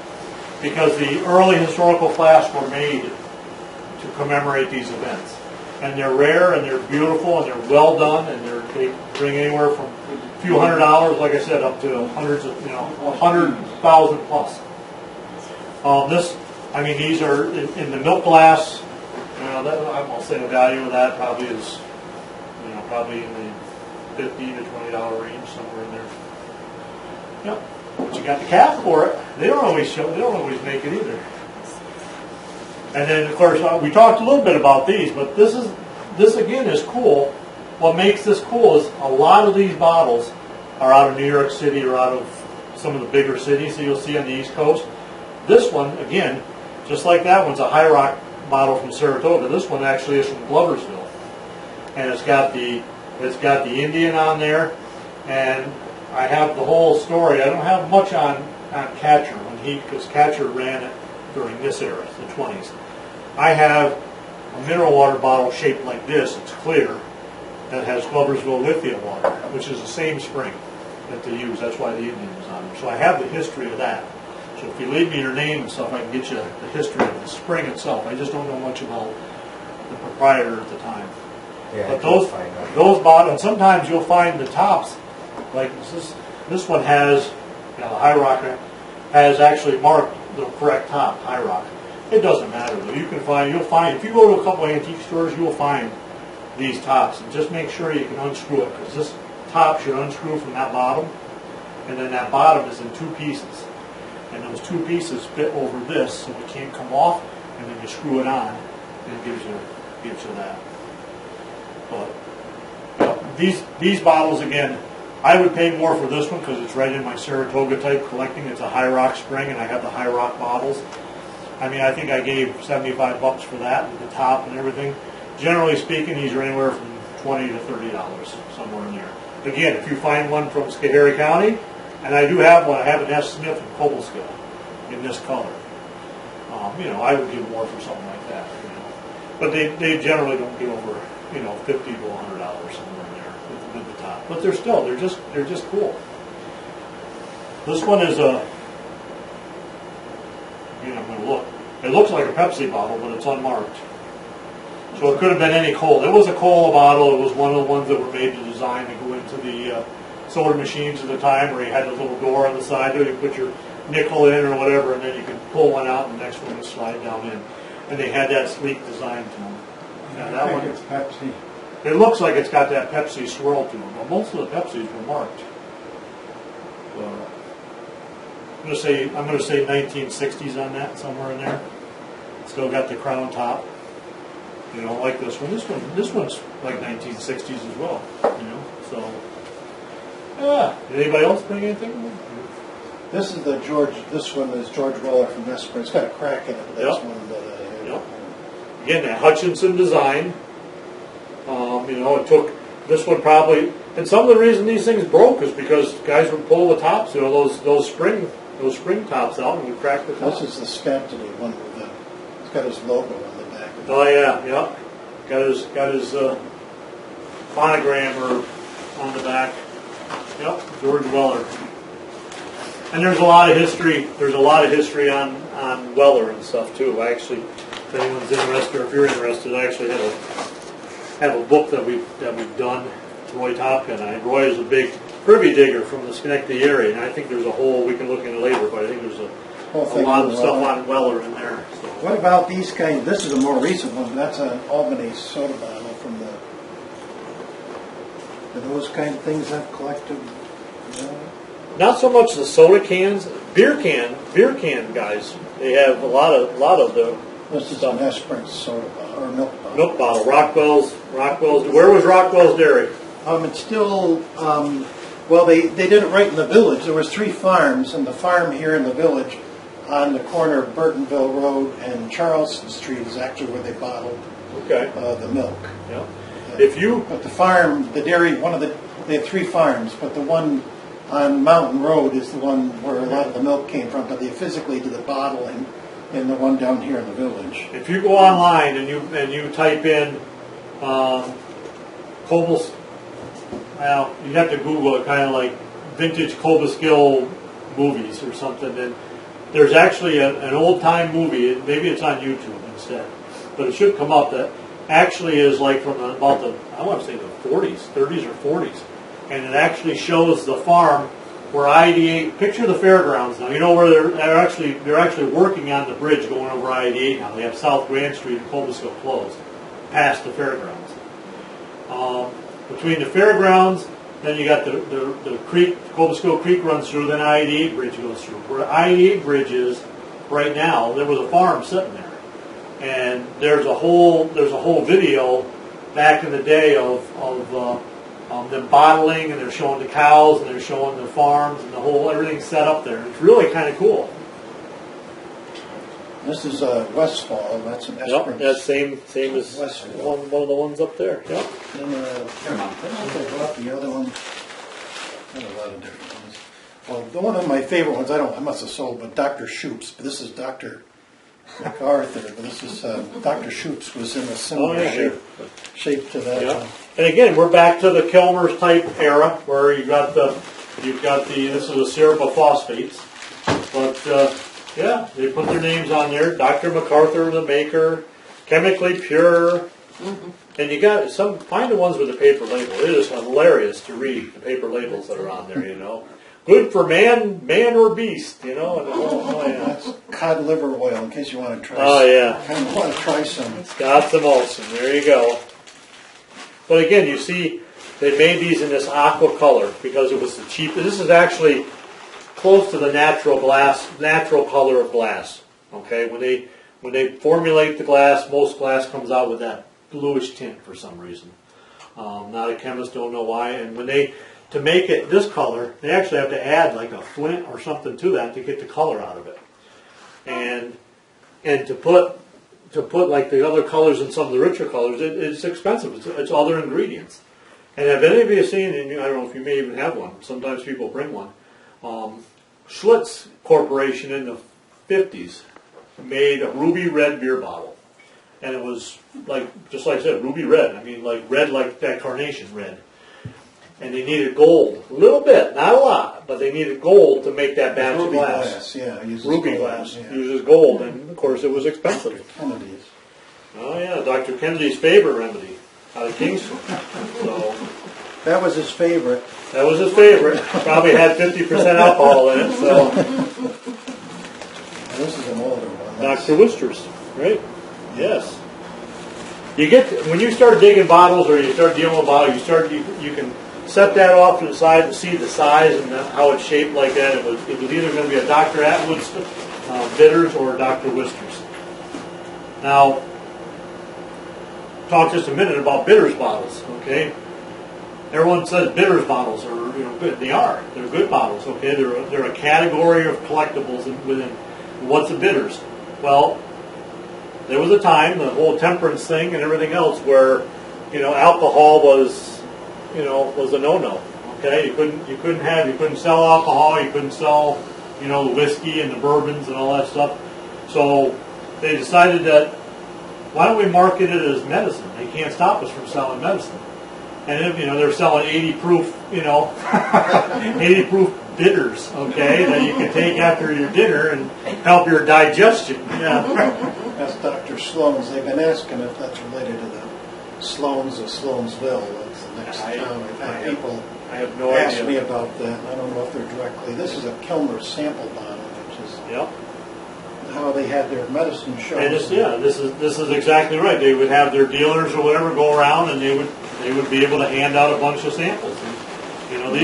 because the early historical flasks were made to commemorate these events. And they're rare and they're beautiful and they're well done and they bring anywhere from a few $100, like I said, up to hundreds of, 100,000 plus. These are in the milk glass. I'll say the value of that probably is, probably in the $50 to $20 range, somewhere in there. Yep. But you got the cap for it. They don't always make it either. And then, of course, we talked a little bit about these, but this again is cool. What makes this cool is a lot of these bottles are out of New York City or out of some of the bigger cities that you'll see on the East Coast. This one, again, just like that one's a High Rock bottle from Saratoga. This one actually is from Gloversville, and it's got the Indian on there, and I have the whole story. I don't have much on Catcher because Catcher ran it during this era, the 20s. I have a mineral water bottle shaped like this. It's clear that has Gloversville lithium water, which is the same spring that they use. That's why the Indian was on there. So I have the history of that. So if you leave me your name and stuff, I can get you the history of the spring itself. I just don't know much about the proprietor at the time. Yeah, But I those, couldn't find that. those bottom, and sometimes you'll find the tops, like this one has, the High Rock has actually marked the correct top, High Rock. It doesn't matter though. You'll find, if you go to a couple of antique stores, you will find these tops. And just make sure you can unscrew it, because this top should unscrew from that bottom, and then that bottom is in two pieces. And those two pieces fit over this, so it can't come off, and then you screw it on, and it gives you that. But these bottles, again, I would pay more for this one because it's right in my Saratoga type collecting. It's a High Rock spring, and I have the High Rock bottles. I mean, I think I gave $75 for that with the top and everything. Generally speaking, these are anywhere from $20 to $30, somewhere in there. Again, if you find one from Schoharie County, and I do have one, I have an S. Smith and Cobleskill in this color. I would give more for something like that. But they generally don't get over $50 to $100 somewhere in there with the top. But they're just cool. This one is I'm going to look. It looks like a Pepsi bottle, but it's unmarked. So it could have been any cola. It was a cola bottle. It was one of the ones that were made to design to go into the soda machines at the time, where you had a little door on the side there. You put your nickel in or whatever, and then you could pull one out, and the next one would slide down in. And they had that sleek design to them. Yeah, that I one. think it's Pepsi. It looks like it's got that Pepsi swirl to them, but most of the Pepsis were marked. I'm going to say 1960s on that, somewhere in there. Still got the crown top. Like this one. This one's like 1960s as well. So. Yeah. Did anybody else bring anything? This is this one is George Weller from Nespert. It's got a crack in it, but that's Yep. one that I Yep. Again, that Hutchinson design. It took this one probably, and some of the reason these things broke is because guys would pull the tops, those spring tops out, and would crack the top. This is the Scantony one with it's got his logo on the back of it. Oh yeah. Got his monogram on the back. Yep, George Weller. And there's a lot of history. There's a lot of history on Weller and stuff too. I actually, if anyone's interested, or if you're interested, I actually have a book that we've done. Roy Topka and I. Roy is a big privy digger from the Schenectady area, and I think there's a whole. We can look into later, but I think there's a lot of stuff on Weller in there. So. What about these kind? This is a more recent one. That's an Albany soda bottle from the. Do those kind of things have collective? Not so much the soda cans, beer can guys. They have a lot of the This is a Nespert soda bottle or milk bottle. milk bottle. Rockwell's. Where was Rockwell's Dairy? It's still. Well, they did it right in the village. There was 3 farms, and the farm here in the village, on the corner of Burtonville Road and Charleston Street, is actually where they bottled Okay. the milk. Yeah. If you But the farm, the dairy, they have 3 farms, but the one on Mountain Road is the one where a lot of the milk came from, but they physically do the bottling in the one down here in the village. If you go online and you type in Cobleskill, well, you have to Google it, kind of like vintage Cobleskill movies or something. And there's actually an old time movie. Maybe it's on YouTube instead, but it should come up. That actually is like from about I want to say the 40s, 30s or 40s, and it actually shows the farm where I-88. Picture the fairgrounds now. You know where they're actually working on the bridge going over I-88 now. They have South Grand Street and Cobleskill closed, past the fairgrounds. Between the fairgrounds, then you got the creek, Cobleskill Creek runs through, then I-88 bridge goes through. Where I-88 bridge is right now, there was a farm sitting there, and there's a whole video back in the day of them bottling, and they're showing the cows, and they're showing the farms, and everything's set up there. It's really kind of cool. This is Westfall. That's an Yep, Esperance. that's same as Westfall. one of the ones up there. Yep. Then, I brought the other one. I have a lot of different ones. Well, the one of my favorite ones, I must have sold, but Dr. Shoop's. But this is Dr. MacArthur. But this is Dr. Shoop's was in a similar shape to that Yeah. one. And again, we're back to the Kilmer's type era, where you've got the this is a syrup of phosphates, but yeah, they put their names on there. Dr. MacArthur, the maker, chemically pure, and And you got find the ones with the paper label. It is hilarious to read the paper labels that are on there, you know. Good for man or beast, you know. And, oh yeah. That's cod liver oil, in case you want to try. Oh yeah. Kind of want to try some. Scott's emulsion. There you go. But again, you see, they made these in this aqua color because it was the cheapest. This is actually close to the natural color of glass. Okay, when they formulate the glass, most glass comes out with that bluish tint for some reason. Not a chemist, don't know why. And to make it this color, they actually have to add like a flint or something to that to get the color out of it. And to put like the other colors in some of the richer colors, it's expensive. It's other ingredients. And have any of you seen, and I don't know if you may even have one, sometimes people bring one, Schlitz Corporation in the 50s made a ruby red beer bottle. And it was just like I said, ruby red. I mean, like red like that carnation red. And they needed gold. A little bit, not a lot, but they needed gold to make that batch Ruby of glass. glass, yeah. Uses Ruby gold, glass yeah. uses gold, and of course it was expensive. Kennedy's. Oh yeah, Dr. Kennedy's favorite remedy out of Kingston. So That was his favorite. that was his favorite. Probably had 50% alcohol in it. So This is an older one. That's- Dr. Worcester's, right? Yes. You get when you start digging bottles or you start dealing with bottles, you can set that off to the side and see the size and how it's shaped like that. It was either going to be a Dr. Atwood's bitters or Dr. Worcester's. Now, talk just a minute about bitters bottles, okay? Everyone says bitters bottles are good. They are. They're good bottles, okay? They're a category of collectibles within. What's a bitters? Well, there was a time, the whole temperance thing and everything else, where alcohol was a no-no. Okay, you couldn't sell alcohol, you couldn't sell the whiskey and the bourbons and all that stuff. So they decided that why don't we market it as medicine? They can't stop us from selling medicine. And if they're selling 80 proof 80 proof bitters, okay, that you can take after your dinner and help your digestion. Yeah. That's Dr. Sloan's. They've been asking if that's related to the Sloans of Sloansville. That's the next town. I've had people I have no ask idea. me about that. I don't know if they're directly. This is a Kilmer sample bottle, which is Yep. how they had their medicine shows. And this is exactly right. They would have their dealers or whatever go around, and they would be able to hand out a bunch of samples. And,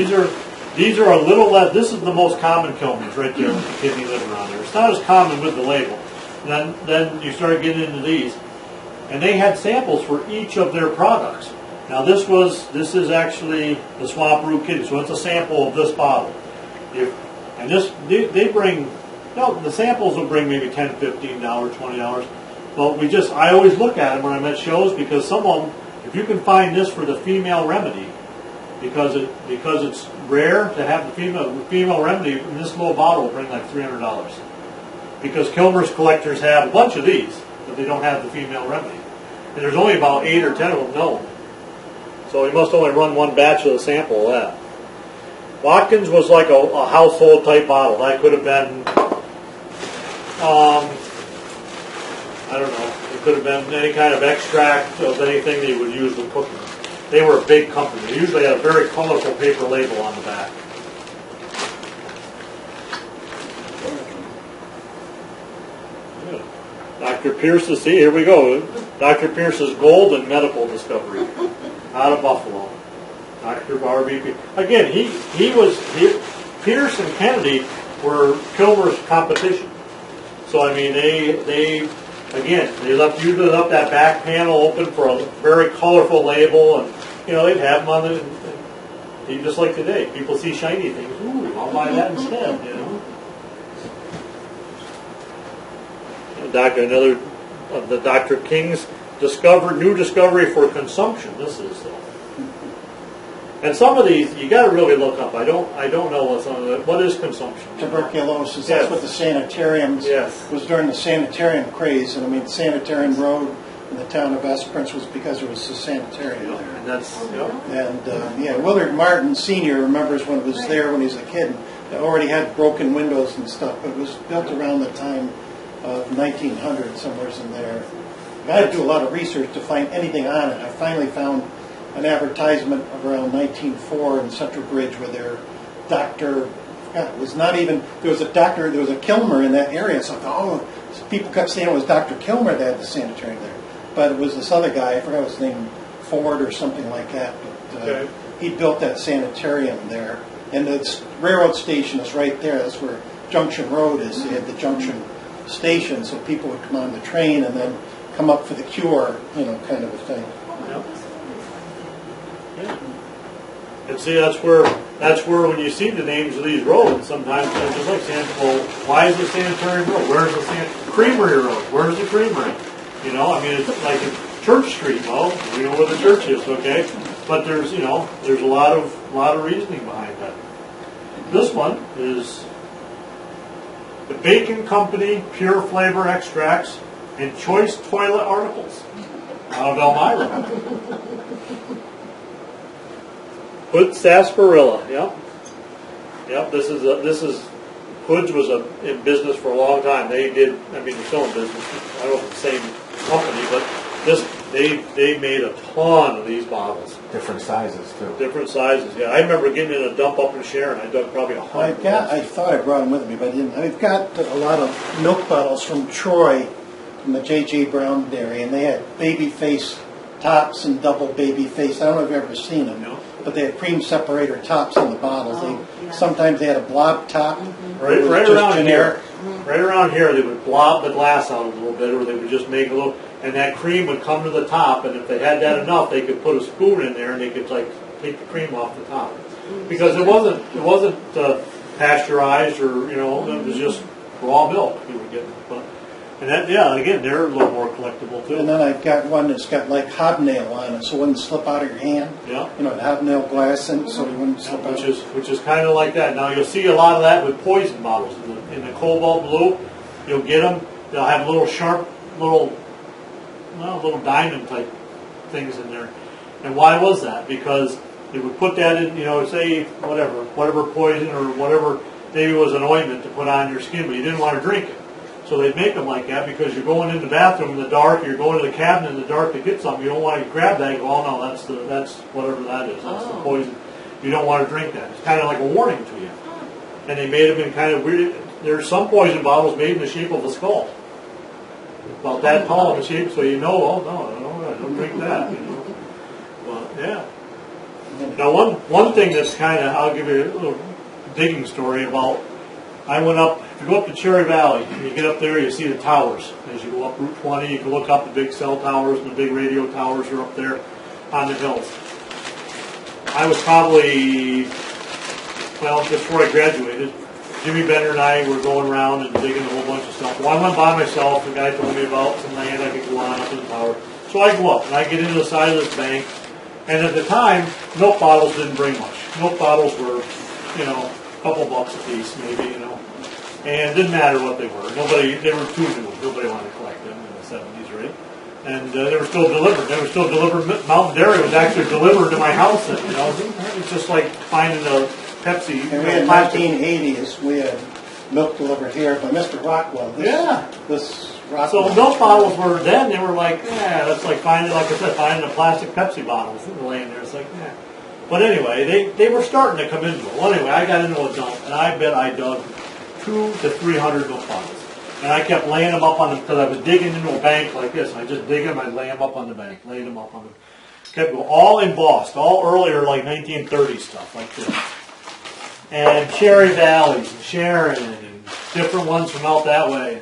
these are a little less. This is the most common Kilmers right there with the kidney liver on there. It's not as common with the label. Then you start getting into these, and they had samples for each of their products. Now this is actually the Swamp Root Kidney, so it's a sample of this bottle. They bring. No, the samples will bring maybe $10, $15, $20. But I always look at them when I'm at shows because some of them, if you can find this for the female remedy, because it's rare to have the female remedy in this little bottle will bring like $300. Because Kilmer's collectors have a bunch of these, but they don't have the female remedy. And there's only about 8 or 10 of them known. So he must only run one batch of the sample of that. Watkins was like a household type bottle. That could have been I don't know. It could have been any kind of extract of anything that you would use in cooking. They were a big company. They usually had a very colorful paper label on the back. Yeah. Dr. Pierce's, see, here we go. Dr. Pierce's Golden Medical Discovery out of Buffalo. Dr. Barbie. Again, Pierce and Kennedy were Kilmer's competition. So I mean, they usually left that back panel open for a very colorful label, and they'd have them on it. Just like today, people see shiny things. Ooh, I'll buy that instead. Another of the Dr. King's new discovery for consumption. This is. And some of these you got to really look up. I don't know what's on it. What is consumption? Tuberculosis. Yes. That's what the sanitariums Yes. was during the sanitarium craze. And I mean, Sanitarium Road in the town of Esperance was because there was a sanitarium there. And that's And Willard Martin Sr. remembers when it was there when he was a kid. It already had broken windows and stuff, but it was built around the time of 1900, somewhere in there. I had to do a lot of research to find anything on it. I finally found an advertisement around 1904 in Central Bridge where their doctor, it was not even, there was a Kilmer in that area, so I thought, people kept saying it was Dr. Kilmer that had the sanitarium there. But it was this other guy, I forgot his name, Ford or something like that. But, Okay. he built that sanitarium there. And the railroad station is right there. That's where Junction Road is. They had the Junction Station, so people would come on the train and then come up for the cure, kind of a thing. Yep. Yeah. And see, that's where when you see the names of these roads, sometimes they're just like saying, well, why is the sanitarium road? Where's the Creamery Road? Where's the creamery? I mean, it's like Church Street. Well, we know where the church is, okay? But there's a lot of reasoning behind that. This one is the Bacon Company Pure Flavor Extracts and Choice Toilet Articles out of Elmira. Hood Sarsaparilla, yep. This is Hood's was in business for a long time. They're still in business. I don't know if it's the same company, but they made a ton of these bottles. Different sizes too. Different sizes, yeah. I remember getting in a dump up in Sharon. I dug probably 100. I thought I brought them with me, but I didn't. I've got a lot of milk bottles from Troy, from the J.J. Brown Dairy, and they had baby face tops and double baby face. I don't know if you've ever seen them, No. but they had cream separator tops on the bottles. Sometimes they had a blob top. Right, It was right just around generic. here. Right around here, they would blob the glass out a little bit, or they would just make a little, and that cream would come to the top. And if they had that enough, they could put a spoon in there, and they could take the cream off the top, because it wasn't pasteurized, or it was just raw milk you were getting. But and that, again, they're a little more collectible too. And then I've got one that's got like hobnail on it, so it wouldn't slip out of your hand. Yeah. Hobnail glass, and so it wouldn't slip out. Which is kind of like that. Now you'll see a lot of that with poison bottles in the cobalt blue. You'll get them. They'll have little sharp, little diamond type things in there. And why was that? Because they would put that in, say whatever poison or whatever, maybe it was an ointment to put on your skin, but you didn't want to drink it. So they'd make them like that because you're going in the bathroom in the dark, you're going to the cabinet in the dark to get something. You don't want to grab that and go, oh no, that's whatever that is. That's the poison. You don't want to drink that. It's kind of like a warning to you. And they made them in kind of weird. There's some poison bottles made in the shape of a skull. About that tall in the shape, so oh no, don't drink that. But yeah. Now one thing that's kind of, I'll give you a little digging story about. I went up, if you go up to Cherry Valley, and you get up there, you see the towers. As you go up Route 20, you can look up the big cell towers and the big radio towers are up there on the hills. I was probably, just before I graduated, Jimmy Bender and I were going around and digging a whole bunch of stuff. Well, I went by myself. The guy told me about some land I could go on up in the tower. So I go up, and I get into the side of this bank. And at the time, milk bottles didn't bring much. Milk bottles were, a couple bucks a piece, maybe, And it didn't matter what they were. They were too new. Nobody wanted to collect them in the 70s, right? And they were still delivered. Mountain Dairy was actually delivered to my house. And, it's just like finding a Pepsi. And we had 1980s, we had milk delivered here by Mr. Rockwell. This Rockwell. So milk bottles were then, they were like, that's like finding a plastic Pepsi bottle laying there. It's like, But anyway, they were starting to come into it. Well, anyway, I got into a dump, and I bet I dug 200 to 300 milk bottles. And I kept laying them up on them, because I was digging into a bank like this. And I just dig them, I'd lay them up on the bank, laid them up on the kept going, all embossed, all earlier, like 1930s stuff, like this. And Cherry Valleys, and Sharon, and different ones from out that way.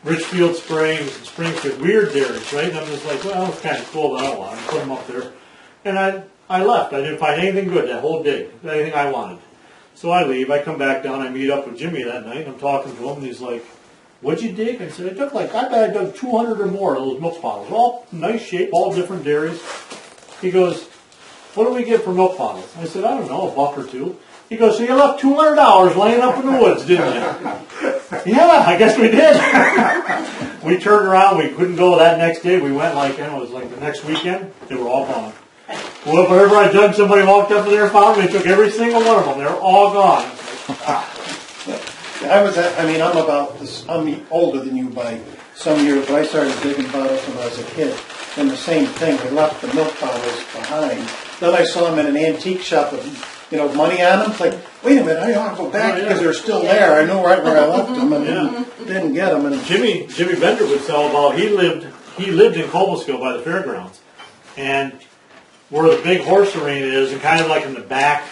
Richfield Springs, and Springfield, weird dairies, right? And I'm just like, well, it's kind of cool, but I don't want to put them up there. And I left. I didn't find anything good that whole day, anything I wanted. So I leave. I come back down. I meet up with Jimmy that night. I'm talking to him, and he's like, "What'd you dig?" I said, I bet I dug 200 or more of those milk bottles, all nice shape, all different dairies. He goes, "What do we get for milk bottles?" I said, "I don't know, $1 or $2." He goes, "So you left $200 laying up in the woods, didn't you?" Yeah, I guess we did. We turned around. We couldn't go that next day. We went it was like the next weekend. They were all gone. Well, wherever I dug, somebody walked up in there and found them. They took every single one of them. They were all gone. I'm older than you by some years, but I started digging bottles when I was a kid. And the same thing, they left the milk bottles behind. Then I saw them in an antique shop with, money on them. It's like, wait a minute, I want to go back because they're still there. I know right where I left them and didn't get them. And Jimmy Bender would tell about he lived in Cobleskill by the fairgrounds, and where the big horse arena is, and kind of like in the back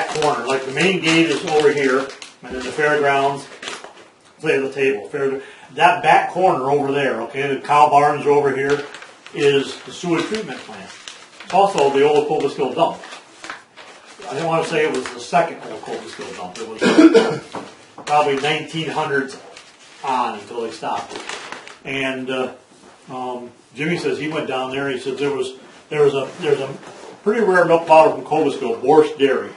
corner, like the main gate is over here, and then the fairgrounds, say the table, that back corner over there, okay, the cow barns are over here, is the sewage treatment plant. It's also the old Cobleskill dump. I don't want to say it was the second old Cobleskill dump. It was probably 1900s on until they stopped. And Jimmy says he went down there and he said there's a pretty rare milk bottle from Cobleskill, Borscht Dairy.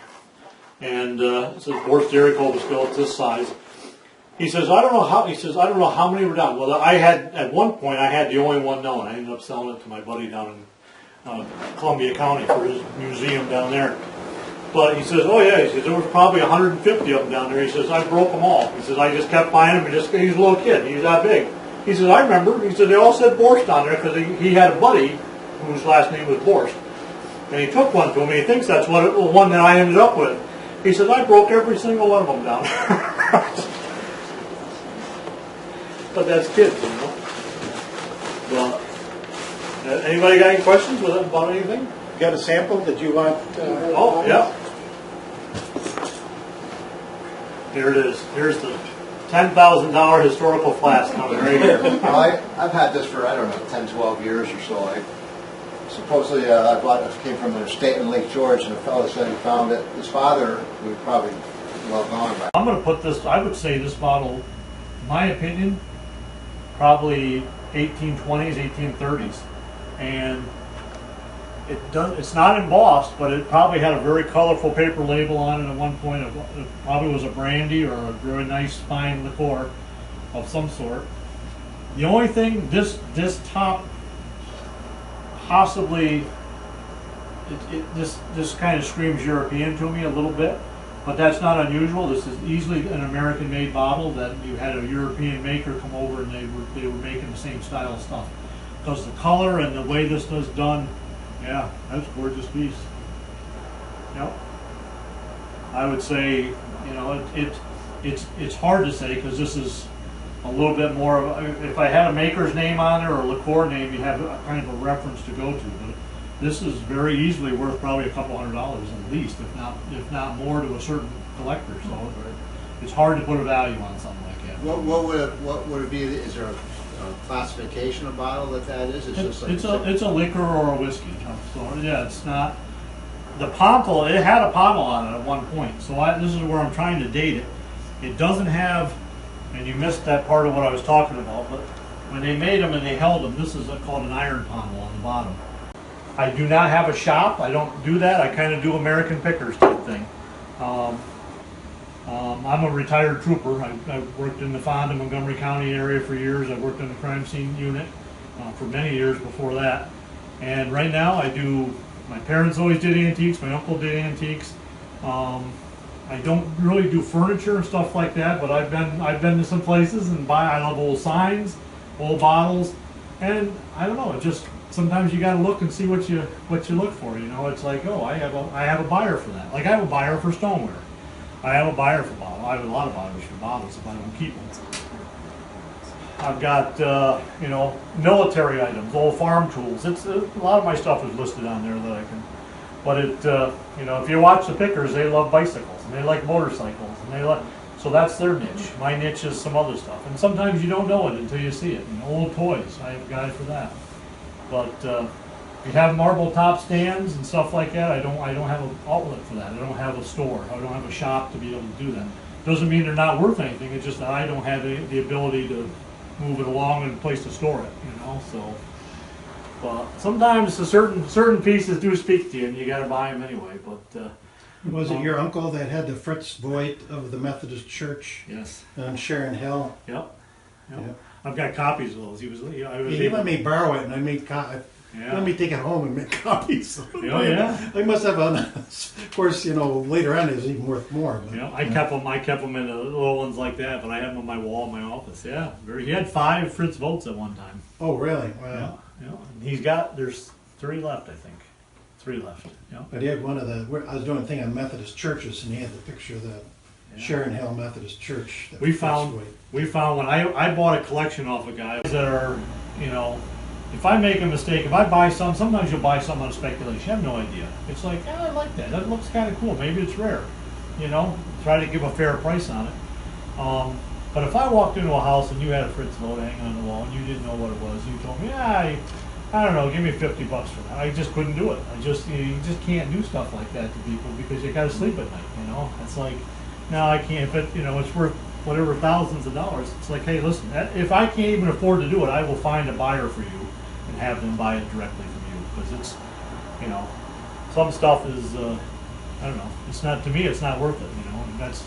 And it says Borscht Dairy Cobleskill, it's this size. He says, I don't know how many were down. Well, at one point I had the only one known. I ended up selling it to my buddy down in Columbia County for his museum down there. But he says, oh yeah, he says, there was probably 150 of them down there. He says, I broke them all. He says, I just kept buying them, and he's a little kid. He's that big. He says, I remember. He said, they all said Borscht on there because he had a buddy whose last name was Borscht. And he took one to him, and he thinks that's the one that I ended up with. He says, I broke every single one of them down there. But that's kids, Well, anybody got any questions about anything? got a sample that you want? Oh, yeah. Here it is. Here's the $10,000 historical flask coming right here. Well, I've had this for, 10, 12 years or so. Supposedly, I came from an estate in Lake George, and a fellow said he found it. His father, who was probably well gone by. I'm going to put this, I would say this bottle, in my opinion, probably 1820s, 1830s. And it's not embossed, but it probably had a very colorful paper label on it at one point. It probably was a brandy or a very nice fine liqueur of some sort. The only thing, this top possibly, this kind of screams European to me a little bit, but that's not unusual. This is easily an American-made bottle that you had a European maker come over and they were making the same style of stuff. Because the color and the way this was done, yeah, that's a gorgeous piece. Yep. I would say, it's hard to say because this is a little bit more of if I had a maker's name on there or a liqueur name, you have a kind of a reference to go to. But this is very easily worth probably a couple $100 at least, if not more, to a certain collector. So it's hard to put a value on something like that. What would it be? Is there a classification of bottle that is? It's a liquor or a whiskey. So yeah, it's not the pontle. It had a pontle on it at one point. So this is where I'm trying to date it. It doesn't have, and you missed that part of what I was talking about. But when they made them and they held them, this is called an iron pontle on the bottom. I do not have a shop. I don't do that. I kind of do American Pickers type thing. I'm a retired trooper. I worked in the Fonda, Montgomery County area for years. I worked in the crime scene unit for many years before that. And right now my parents always did antiques, my uncle did antiques. I don't really do furniture and stuff like that, but I've been to some places and I love old signs, old bottles, and I don't know, it just, sometimes you gotta look and see what you look for, it's like, oh, I have a buyer for that. Like I have a buyer for stoneware. I have a buyer for bottles. I have a lot of buyers for bottles if I don't keep them. I've got, military items, old farm tools. A lot of my stuff is listed on there that I can. But if you watch the pickers, they love bicycles and they like motorcycles and so that's their niche. My niche is some other stuff, and sometimes you don't know it until you see it. Old toys, I have a guy for that. But if you have marble top stands and stuff like that, I don't have an outlet for that. I don't have a store. I don't have a shop to be able to do that. Doesn't mean they're not worth anything. It's just that I don't have the ability to move it along and a place to store it. So. But sometimes certain pieces do speak to you, and you got to buy them anyway. But Was it your uncle that had the Fritz Voigt of the Methodist Church? Yes. On Sharon Hill? Yep. Yep. I've got copies of those. He let me borrow it, and I made Yeah. Let me take it home and make copies. Oh, yeah. I must have of course, later on it was even worth more. But, You know, I kept them in the little ones like that, but I have them on my wall in my office. Yeah, he had 5 Fritz Votes at one time. Oh, really? Wow. Yeah, there's 3 left, I think. 3 left. Yeah. But he had one of the, I was doing a thing on Methodist churches, and he had the picture of the Sharon Hill Methodist Church. That We was found great. when I bought a collection off of guys that are, if I make a mistake, if I buy sometimes you'll buy something on speculation. You have no idea. It's like, I like that. That looks kind of cool. Maybe it's rare. Try to give a fair price on it. But if I walked into a house and you had a Fritz Vote hanging on the wall and you didn't know what it was, you told me, I don't know, give me $50 for that. I just couldn't do it. You just can't do stuff like that to people because you got to sleep at night. It's like, no, I can't. But it's worth whatever thousands of dollars. It's like, hey, listen, if I can't even afford to do it, I will find a buyer for you and have them buy it directly from you because it's, some stuff is, I don't know. It's not, to me, it's not worth it. And that's,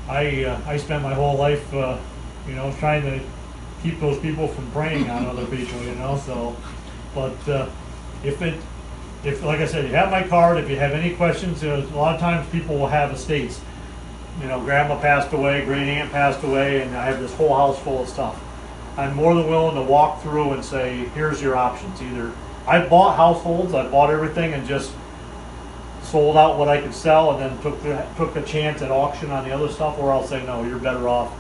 I spent my whole life, trying to keep those people from preying on other people. So, but if like I said, you have my card. If you have any questions, a lot of times people will have estates. Grandma passed away, great aunt passed away, and I have this whole house full of stuff. I'm more than willing to walk through and say, here's your options. Either I bought households, I bought everything and just sold out what I could sell and then took a chance at auction on the other stuff, or I'll say, no, you're better off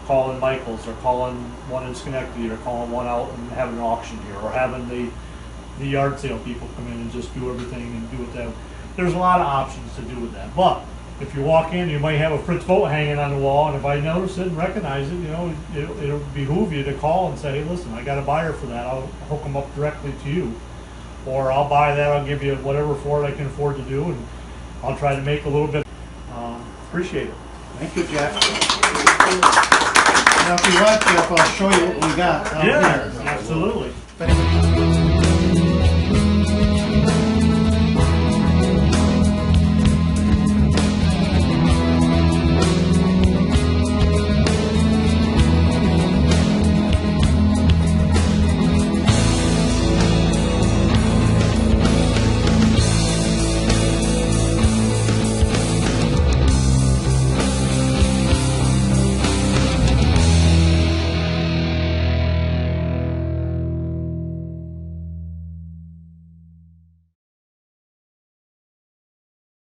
calling Michael's or calling one in Schenectady or calling one out and having an auction here or having the yard sale people come in and just do everything and do it that way. There's a lot of options to do with that. But if you walk in, you might have a Fritz Vote hanging on the wall, and if I notice it and recognize it, it'll behoove you to call and say, hey, listen, I got a buyer for that. I'll hook them up directly to you. Or I'll buy that, I'll give you whatever for it I can afford to do, and I'll try to make a little bit. Appreciate it. Thank you, Jeff. Now, if you want, Jeff, I'll show you what we got out Yeah, here. absolutely. If anybody-